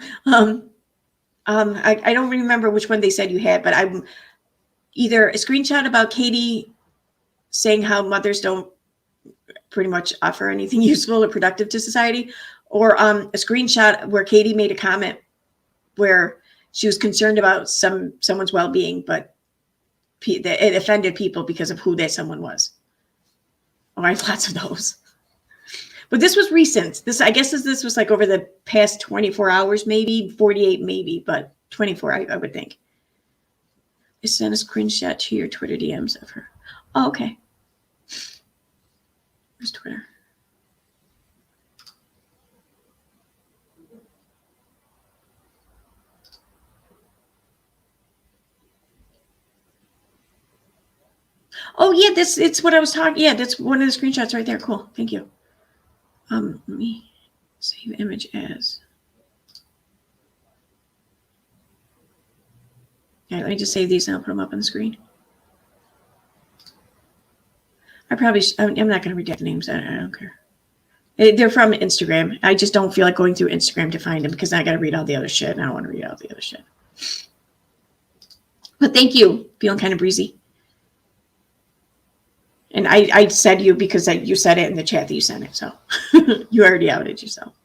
I don't remember which one they said you had, but I'm either a screenshot about Katie saying how mothers don't pretty much offer anything useful or productive to society, or a screenshot where Katie made a comment where she was concerned about someone's well-being, but it offended people because of who that someone was. Oh, I have lots of those. But this was recent. I guess this was like over the past 24 hours, maybe 48, maybe, but 24, I would think. I sent a screenshot to your Twitter DMs of her. Oh, okay. Where's Twitter? Oh yeah, it's what I was talking. Yeah, that's one of the screenshots right there. Cool. Thank you. Let me save image as. Yeah, let me just save these and I'll put them up on the screen. I'm not going to read the names. I don't care. They're from Instagram. I just don't feel like going through Instagram to find them because I got to read all the other shit, and I don't want to read all the other shit. But thank you. Feeling kind of breezy. And I said you because you said it in the chat that you sent it. So you already outed yourself.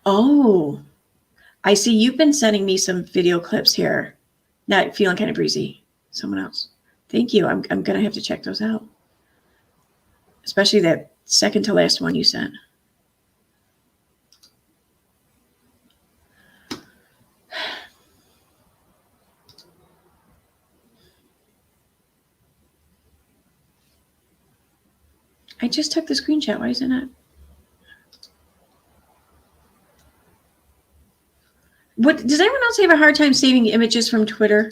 Oh, I see you've been sending me some video clips here. Not feeling kind of breezy. Someone else. Thank you. I'm going to have to check those out. Especially that second to last one you sent. I just took the screenshot. Why is it not? What does anyone else have a hard time saving images from Twitter?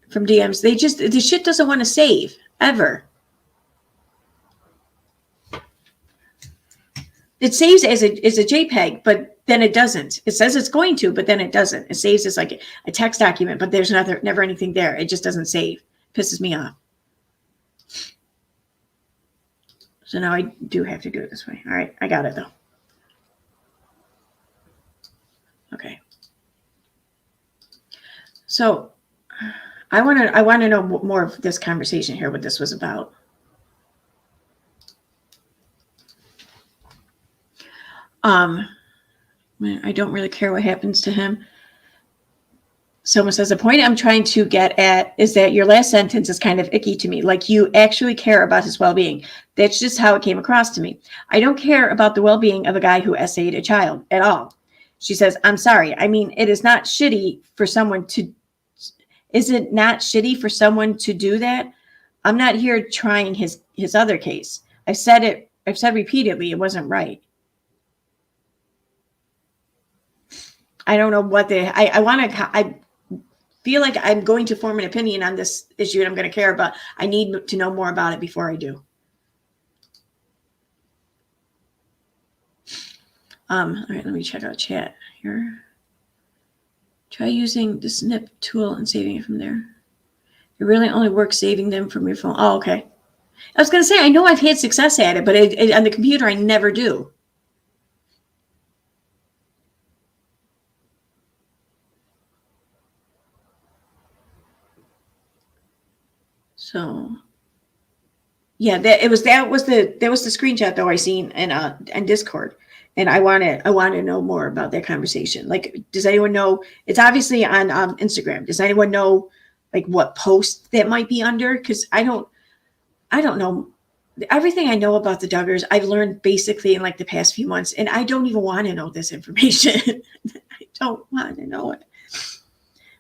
From DMs? The shit doesn't want to save ever. It saves as a JPEG, but then it doesn't. It says it's going to, but then it doesn't. It saves as like a text document, but there's never anything there. It just doesn't save. It pisses me off. So now I do have to do it this way. All right, I got it though. Okay. So I want to know more of this conversation here, what this was about. I don't really care what happens to him. Someone says, the point I'm trying to get at is that your last sentence is kind of icky to me. Like you actually care about his well-being. That's just how it came across to me. I don't care about the well-being of a guy who essayed a child at all. She says, I'm sorry. I mean, is it not shitty for someone to do that? I'm not here trying his other case. I've said repeatedly, it wasn't right. I don't know what I feel like I'm going to form an opinion on this issue and I'm going to care about. I need to know more about it before I do. All right, let me check out chat here. Try using the snip tool and saving it from there. It really only works saving them from your phone. Oh, okay. I was going to say, I know I've had success at it, but on the computer, I never do. So, yeah, that was the screenshot though I seen in Discord, and I want to know more about that conversation. Like, does anyone know? It's obviously on Instagram. Does anyone know like what post that might be under? Because I don't know. Everything I know about the Duggars, I've learned basically in like the past few months, and I don't even want to know this information. I don't want to know it,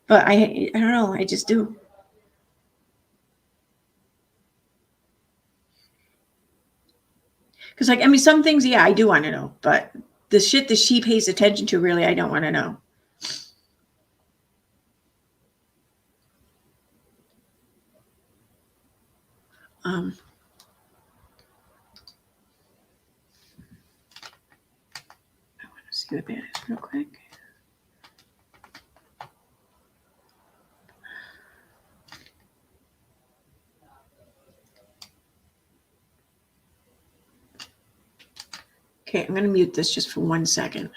but I don't know. I just do. Because, like, I mean, some things, yeah, I do want to know, but the shit that she pays attention to, really, I don't want to know. I want to see what that is real quick. Okay, I'm going to mute this just for 1 second.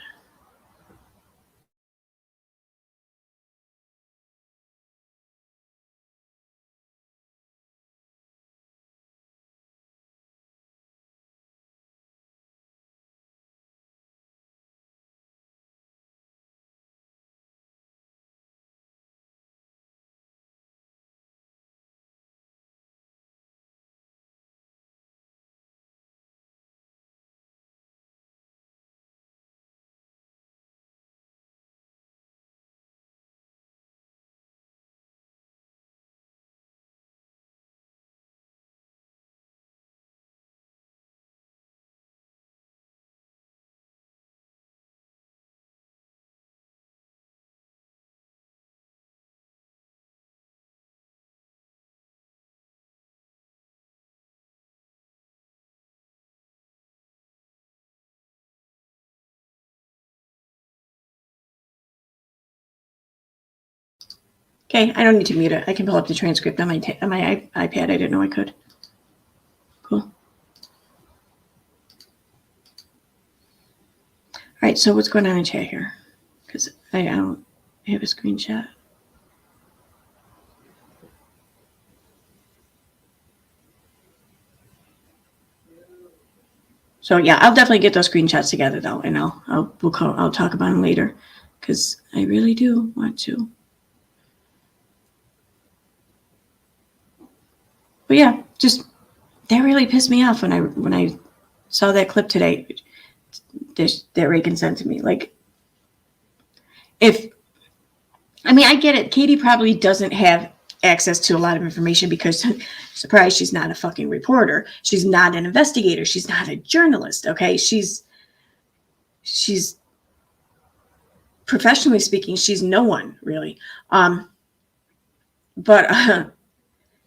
Okay, I don't need to mute it. I can pull up the transcript on my iPad. I didn't know I could. Cool. All right, so what's going on in chat here? I don't have a screenshot. So yeah, I'll definitely get those screenshots together though, and I'll talk about them later, because I really do want to. But yeah, just that really pissed me off when I saw that clip today that Reagan sent to me. Like, I get it. Katie probably doesn't have access to a lot of information because, surprise, she's not a fucking reporter. She's not an investigator. She's not a journalist. Okay, she's professionally speaking, she's no one really. But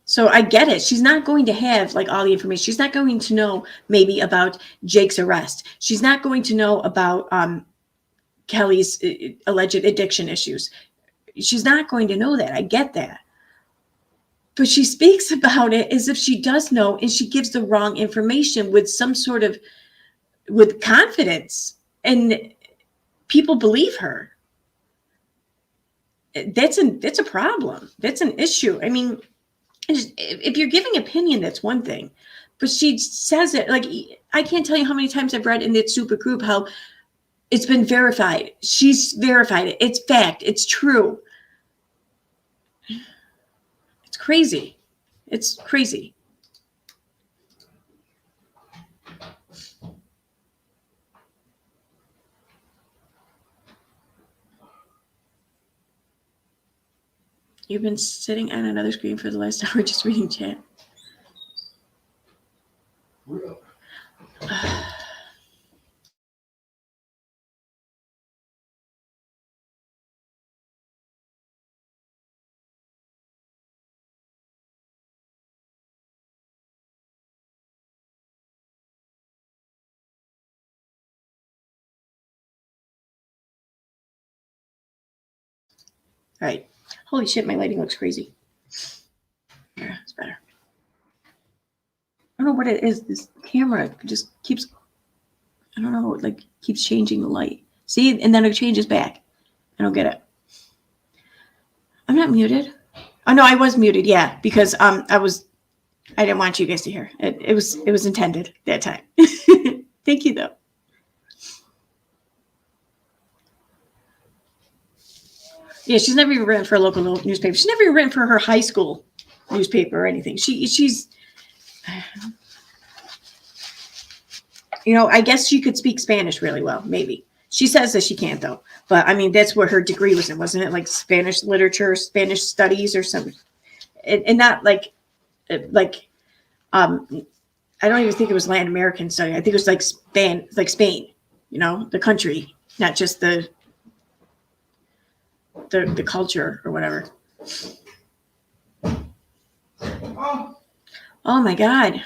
so I get it. She's not going to have like all the information. She's not going to know maybe about Jake's arrest. She's not going to know about Kelly's alleged addiction issues. She's not going to know that. I get that. But she speaks about it as if she does know, and she gives the wrong information with confidence, and people believe her. That's a problem. That's an issue. I mean, if you're giving opinion, that's one thing, but she says it like, I can't tell you how many times I've read in that super group how it's been verified. She's verified it. It's fact. It's true. It's crazy. It's crazy. You've been sitting on another screen for the last hour just reading chat. All right. Holy shit, my lighting looks crazy. Yeah, it's better. I don't know what it is. This camera just keeps, I don't know, like keeps changing the light. See, and then it changes back. I don't get it. I'm not muted. Oh no, I was muted. Yeah, because I didn't want you guys to hear. It was intended that time. Thank you though. Yeah, she's never even written for a local newspaper. She's never even written for her high school newspaper or anything. She's, I guess she could speak Spanish really well. Maybe she says that she can't though. But I mean, that's what her degree was in, wasn't it? Like Spanish literature, Spanish studies, or something, and not like I don't even think it was Latin American study. I think it was like Spain, the country, not just the culture or whatever. Oh my God.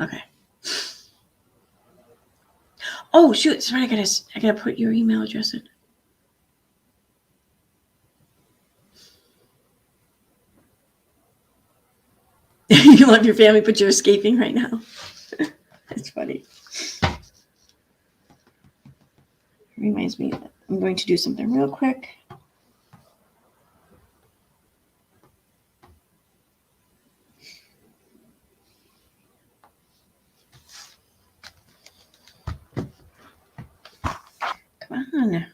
Okay. Oh shoot! Sorry, I gotta put your email address in. You love your family, but you're escaping right now. That's funny. Reminds me that I'm going to do something real quick. Come on.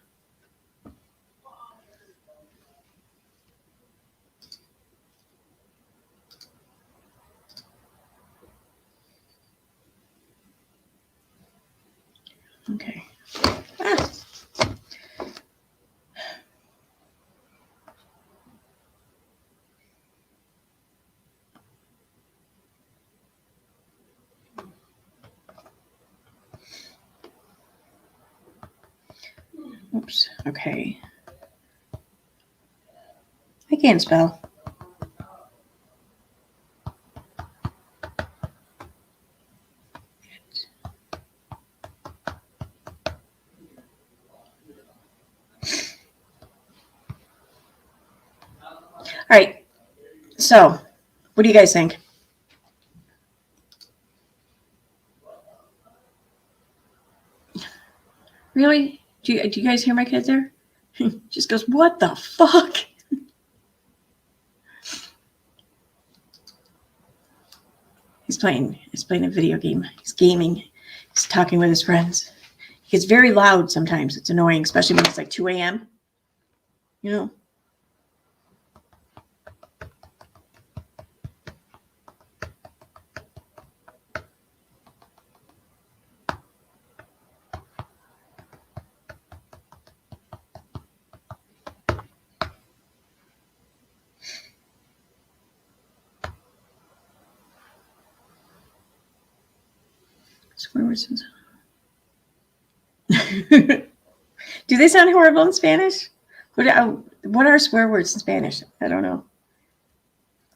Okay. Ah. Oops. Okay. I can't spell. All right. So, what do you guys think? Really? Do you guys hear my kid there? Just goes, what the fuck? He's playing a video game. He's gaming. He's talking with his friends. He gets very loud sometimes. It's annoying, especially when it's like 2 a.m. You know? Swear words. Do they sound horrible in Spanish? What are swear words in Spanish? I don't know.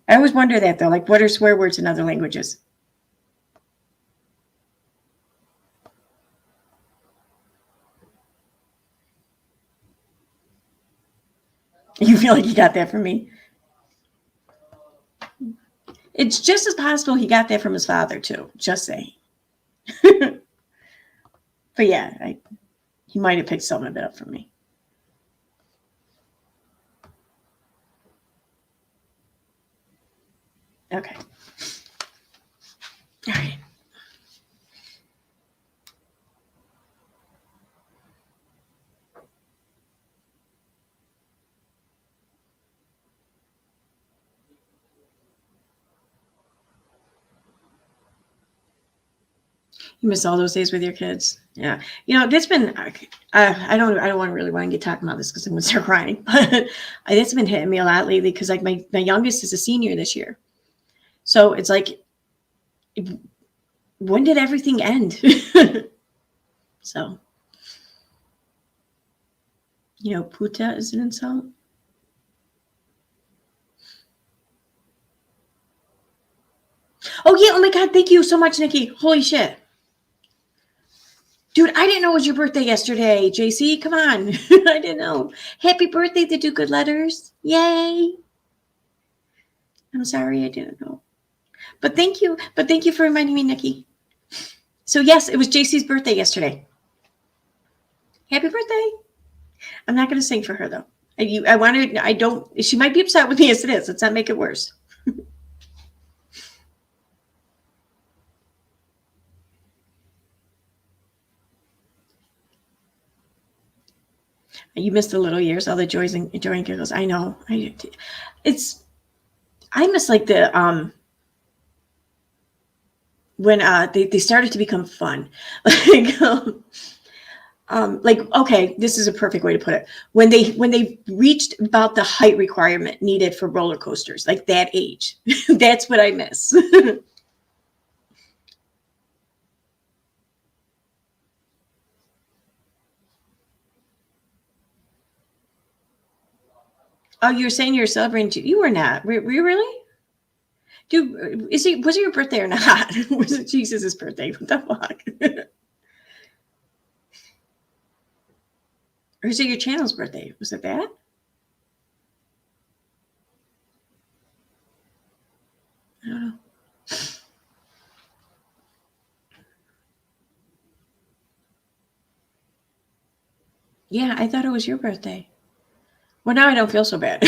I always wonder that, though. Like, what are swear words in other languages? You feel like you got that from me? It's just as possible he got that from his father, too. Just saying. But yeah, he might have picked some of it up from me. Okay. All right. You miss all those days with your kids. Yeah. You know, that's been, I don't really want to get talking about this because I'm going to start crying, but it's been hitting me a lot lately because like my youngest is a senior this year. So it's like, when did everything end? So, you know, puta is an insult. Oh yeah. Oh my God. Thank you so much, Nikki. Holy shit. Dude, I didn't know it was your birthday yesterday, JC. Come on. I didn't know. Happy birthday to Do Good Letters. Yay. I'm sorry I didn't know. But thank you. But thank you for reminding me, Nikki. So yes, it was JC's birthday yesterday. Happy birthday. I'm not going to sing for her though. She might be upset with me as it is. Let's not make it worse. You missed the little years, all the joys and joy and giggles. I know. I miss like the when they started to become fun. Like okay, this is a perfect way to put it. When they reached about the height requirement needed for roller coasters, like that age. That's what I miss. Oh, you're saying you're celebrating? You were not. Were you really? Dude, was it your birthday or not? Was it Jesus' birthday? What the fuck? Or is it your channel's birthday? Was it that? I don't know. Yeah, I thought it was your birthday. Well, now I don't feel so bad.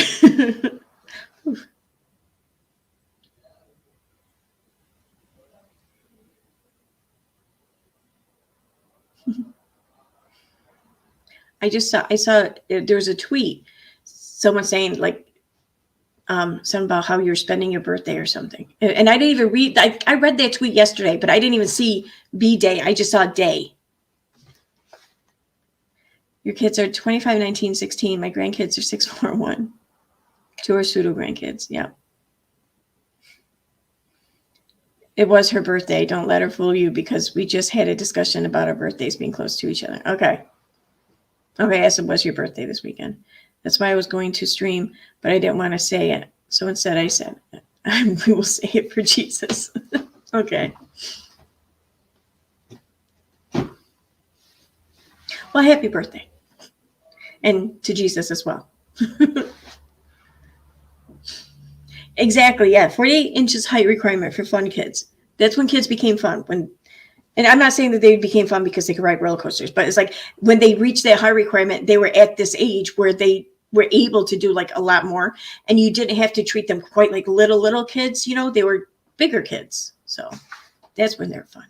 I saw there was a tweet, someone saying like something about how you're spending your birthday or something. And I didn't even read, I read that tweet yesterday, but I didn't even see B day. I just saw day. Your kids are 25, 19, 16. My grandkids are 6, 4, 1. 2 are pseudo grandkids. Yeah. It was her birthday. Don't let her fool you because we just had a discussion about our birthdays being close to each other. Okay. Okay, yes, it was your birthday this weekend. That's why I was going to stream, but I didn't want to say it. So instead I said, we will say it for Jesus. Okay. Well, happy birthday. And to Jesus as well. Exactly, yeah. 48 inches height requirement for fun kids. That's when kids became fun. And I'm not saying that they became fun because they could ride roller coasters, but it's like when they reached that height requirement, they were at this age where they were able to do like a lot more, and you didn't have to treat them quite like little kids. You know, they were bigger kids. So that's when they're fun.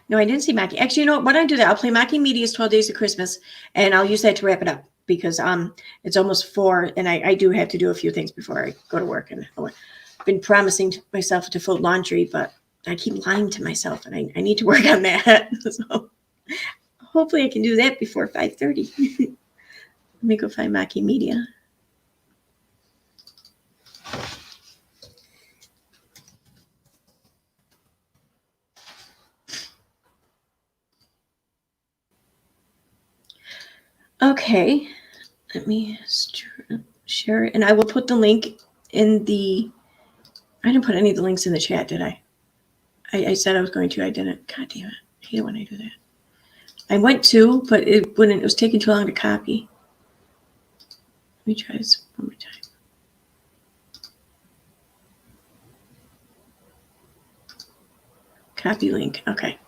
No, I didn't see Mackie. Actually, you know what? Why don't I do that? I'll play Mackie Media's 12 Days of Christmas, and I'll use that to wrap it up because it's almost 4, and I do have to do a few things before I go to work. And I've been promising to myself to fold laundry, but I keep lying to myself, and I need to work on that. So hopefully I can do that before 5:30. Let me go find Mackie Media. Okay, let me share it, and I will put the link in the. I didn't put any of the links in the chat, did I? I said I was going to. I didn't. God damn it! I hate it when I do that. I went to, but it was taking too long to copy. Let me try this one more time. Copy link. Okay.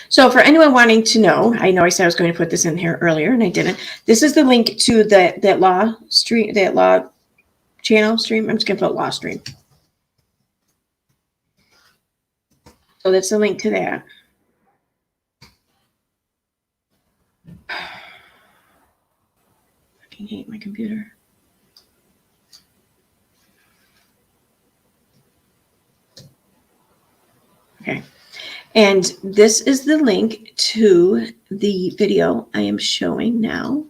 So for anyone wanting to know, I know I said I was going to put this in here earlier and I didn't. This is the link to that law stream, that law channel stream. I'm just going to put law stream. So that's the link to that. I fucking hate my computer. Okay. And this is the link to the video I am showing now.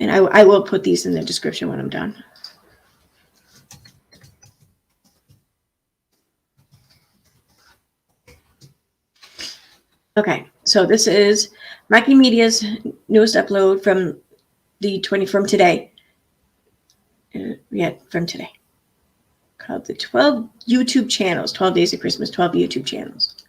And I will put these in the description when I'm done. Okay, so this is Mackie Media's newest upload from today. From today. Called the 12 YouTube channels, 12 Days of Christmas, 12 YouTube channels.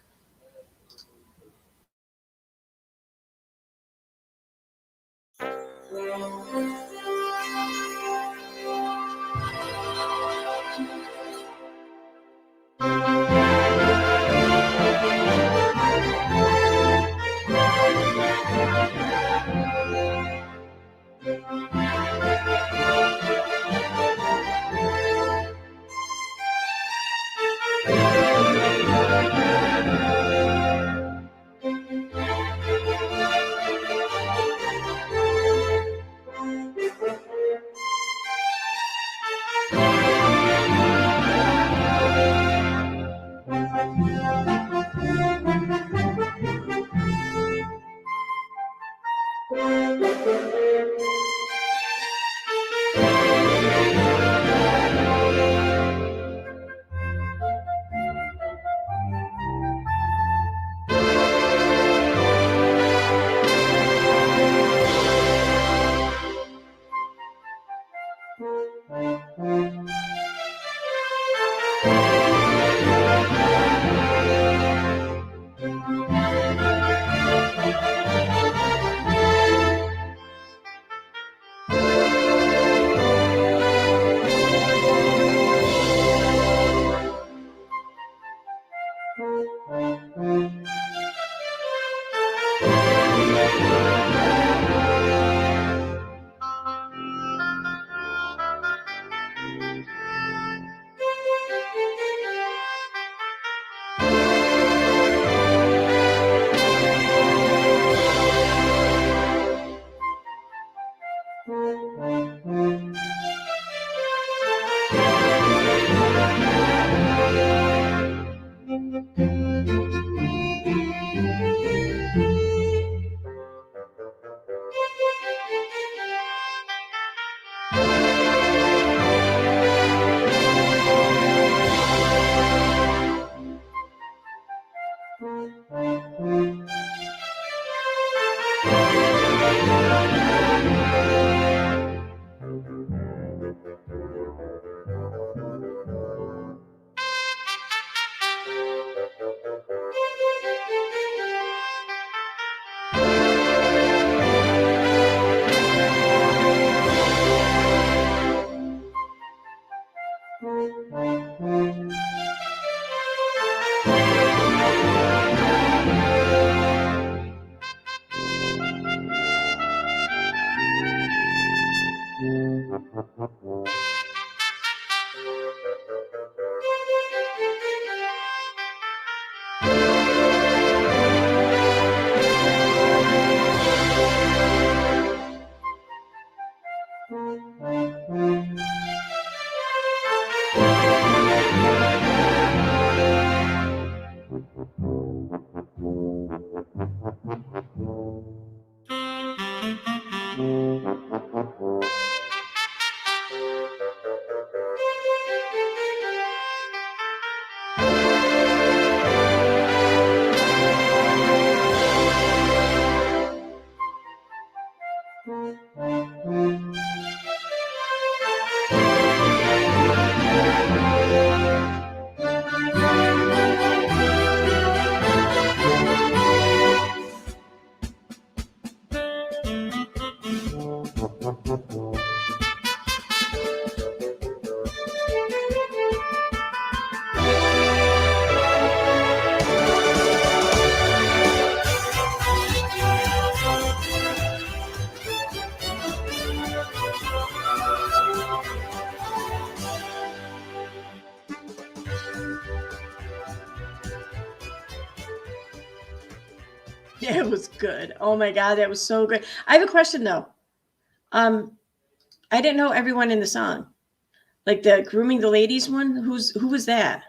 It was good. Oh my God, that was so good. I have a question though. I didn't know everyone in the song. Like the grooming the ladies one. Who was that?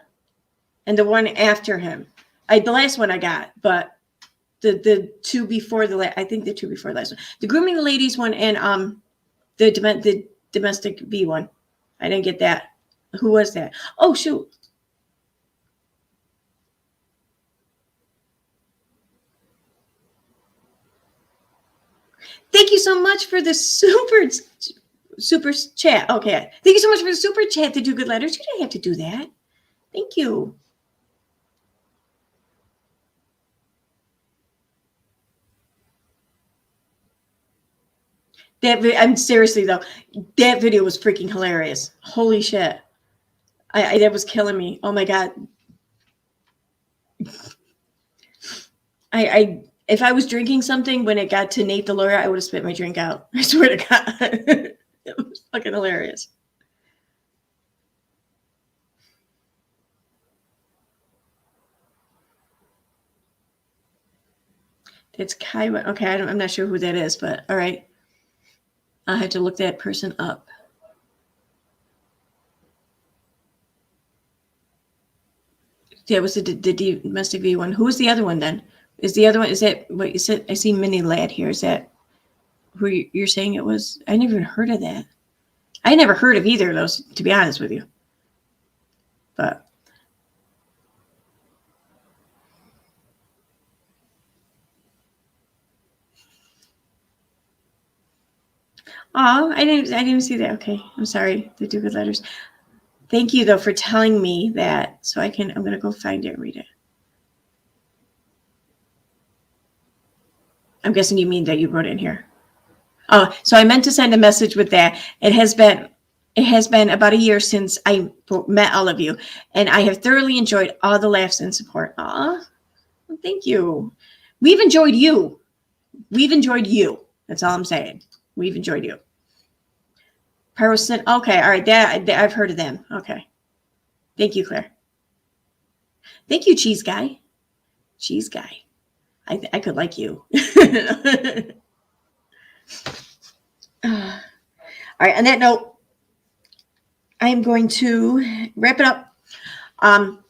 And the one after him. The last one I got, but the two before I think the two before the last one. The grooming the ladies one and the domestic B one. I didn't get that. Who was that? Oh shoot. Thank you so much for the super chat. Okay. Thank you so much for the super chat to do good letters. You didn't have to do that. Thank you. I'm seriously though, that video was freaking hilarious. Holy shit. That was killing me. Oh my God. If I was drinking something when it got to Nate the lawyer, I would have spit my drink out. I swear to God. It was fucking hilarious. It's Kaiwa. Okay, I'm not sure who that is, but all right. I'll have to look that person up. Yeah, it was the domestic V one. Who was the other one then? Is that what you said? I see Mini Lad here. Is that who you're saying it was? I never even heard of that. I never heard of either of those, to be honest with you. But oh, I didn't even see that. Okay, I'm sorry. The do good letters. Thank you though for telling me that, so I'm gonna go find it and read it. I'm guessing you mean that you wrote it in here. Oh, so I meant to send a message with that. It has been about a year since I met all of you, and I have thoroughly enjoyed all the laughs and support. Aw, well, thank you. We've enjoyed you. We've enjoyed you. That's all I'm saying. We've enjoyed you. Pyrosin. Okay, all right. That I've heard of them. Okay. Thank you, Claire. Thank you, Cheese Guy. Cheese Guy. I could like you. All right. On that note, I am going to wrap it up. I'm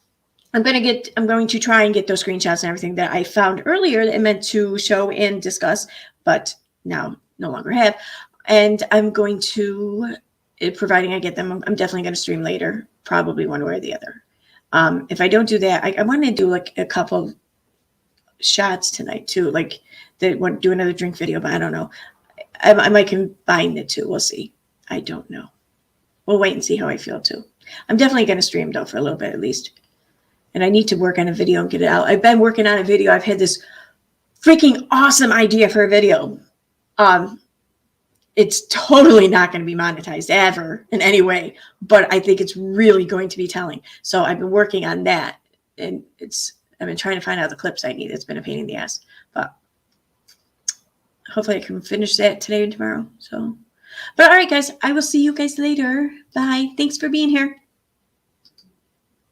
going to try and get those screenshots and everything that I found earlier that I meant to show and discuss, but now no longer have. And I'm going to, providing I get them, I'm definitely going to stream later, probably one way or the other. If I don't do that, I want to do like a couple of shots tonight too, like do another drink video, but I don't know. I might combine the two. We'll see. I don't know. We'll wait and see how I feel too. I'm definitely going to stream though for a little bit at least. And I need to work on a video and get it out. I've been working on a video. I've had this freaking awesome idea for a video. It's totally not going to be monetized ever in any way, but I think it's really going to be telling. So I've been working on that, and I've been trying to find out the clips I need. It's been a pain in the ass, but hopefully I can finish that today and tomorrow. So But all right, guys, I will see you guys later. Bye. Thanks for being here.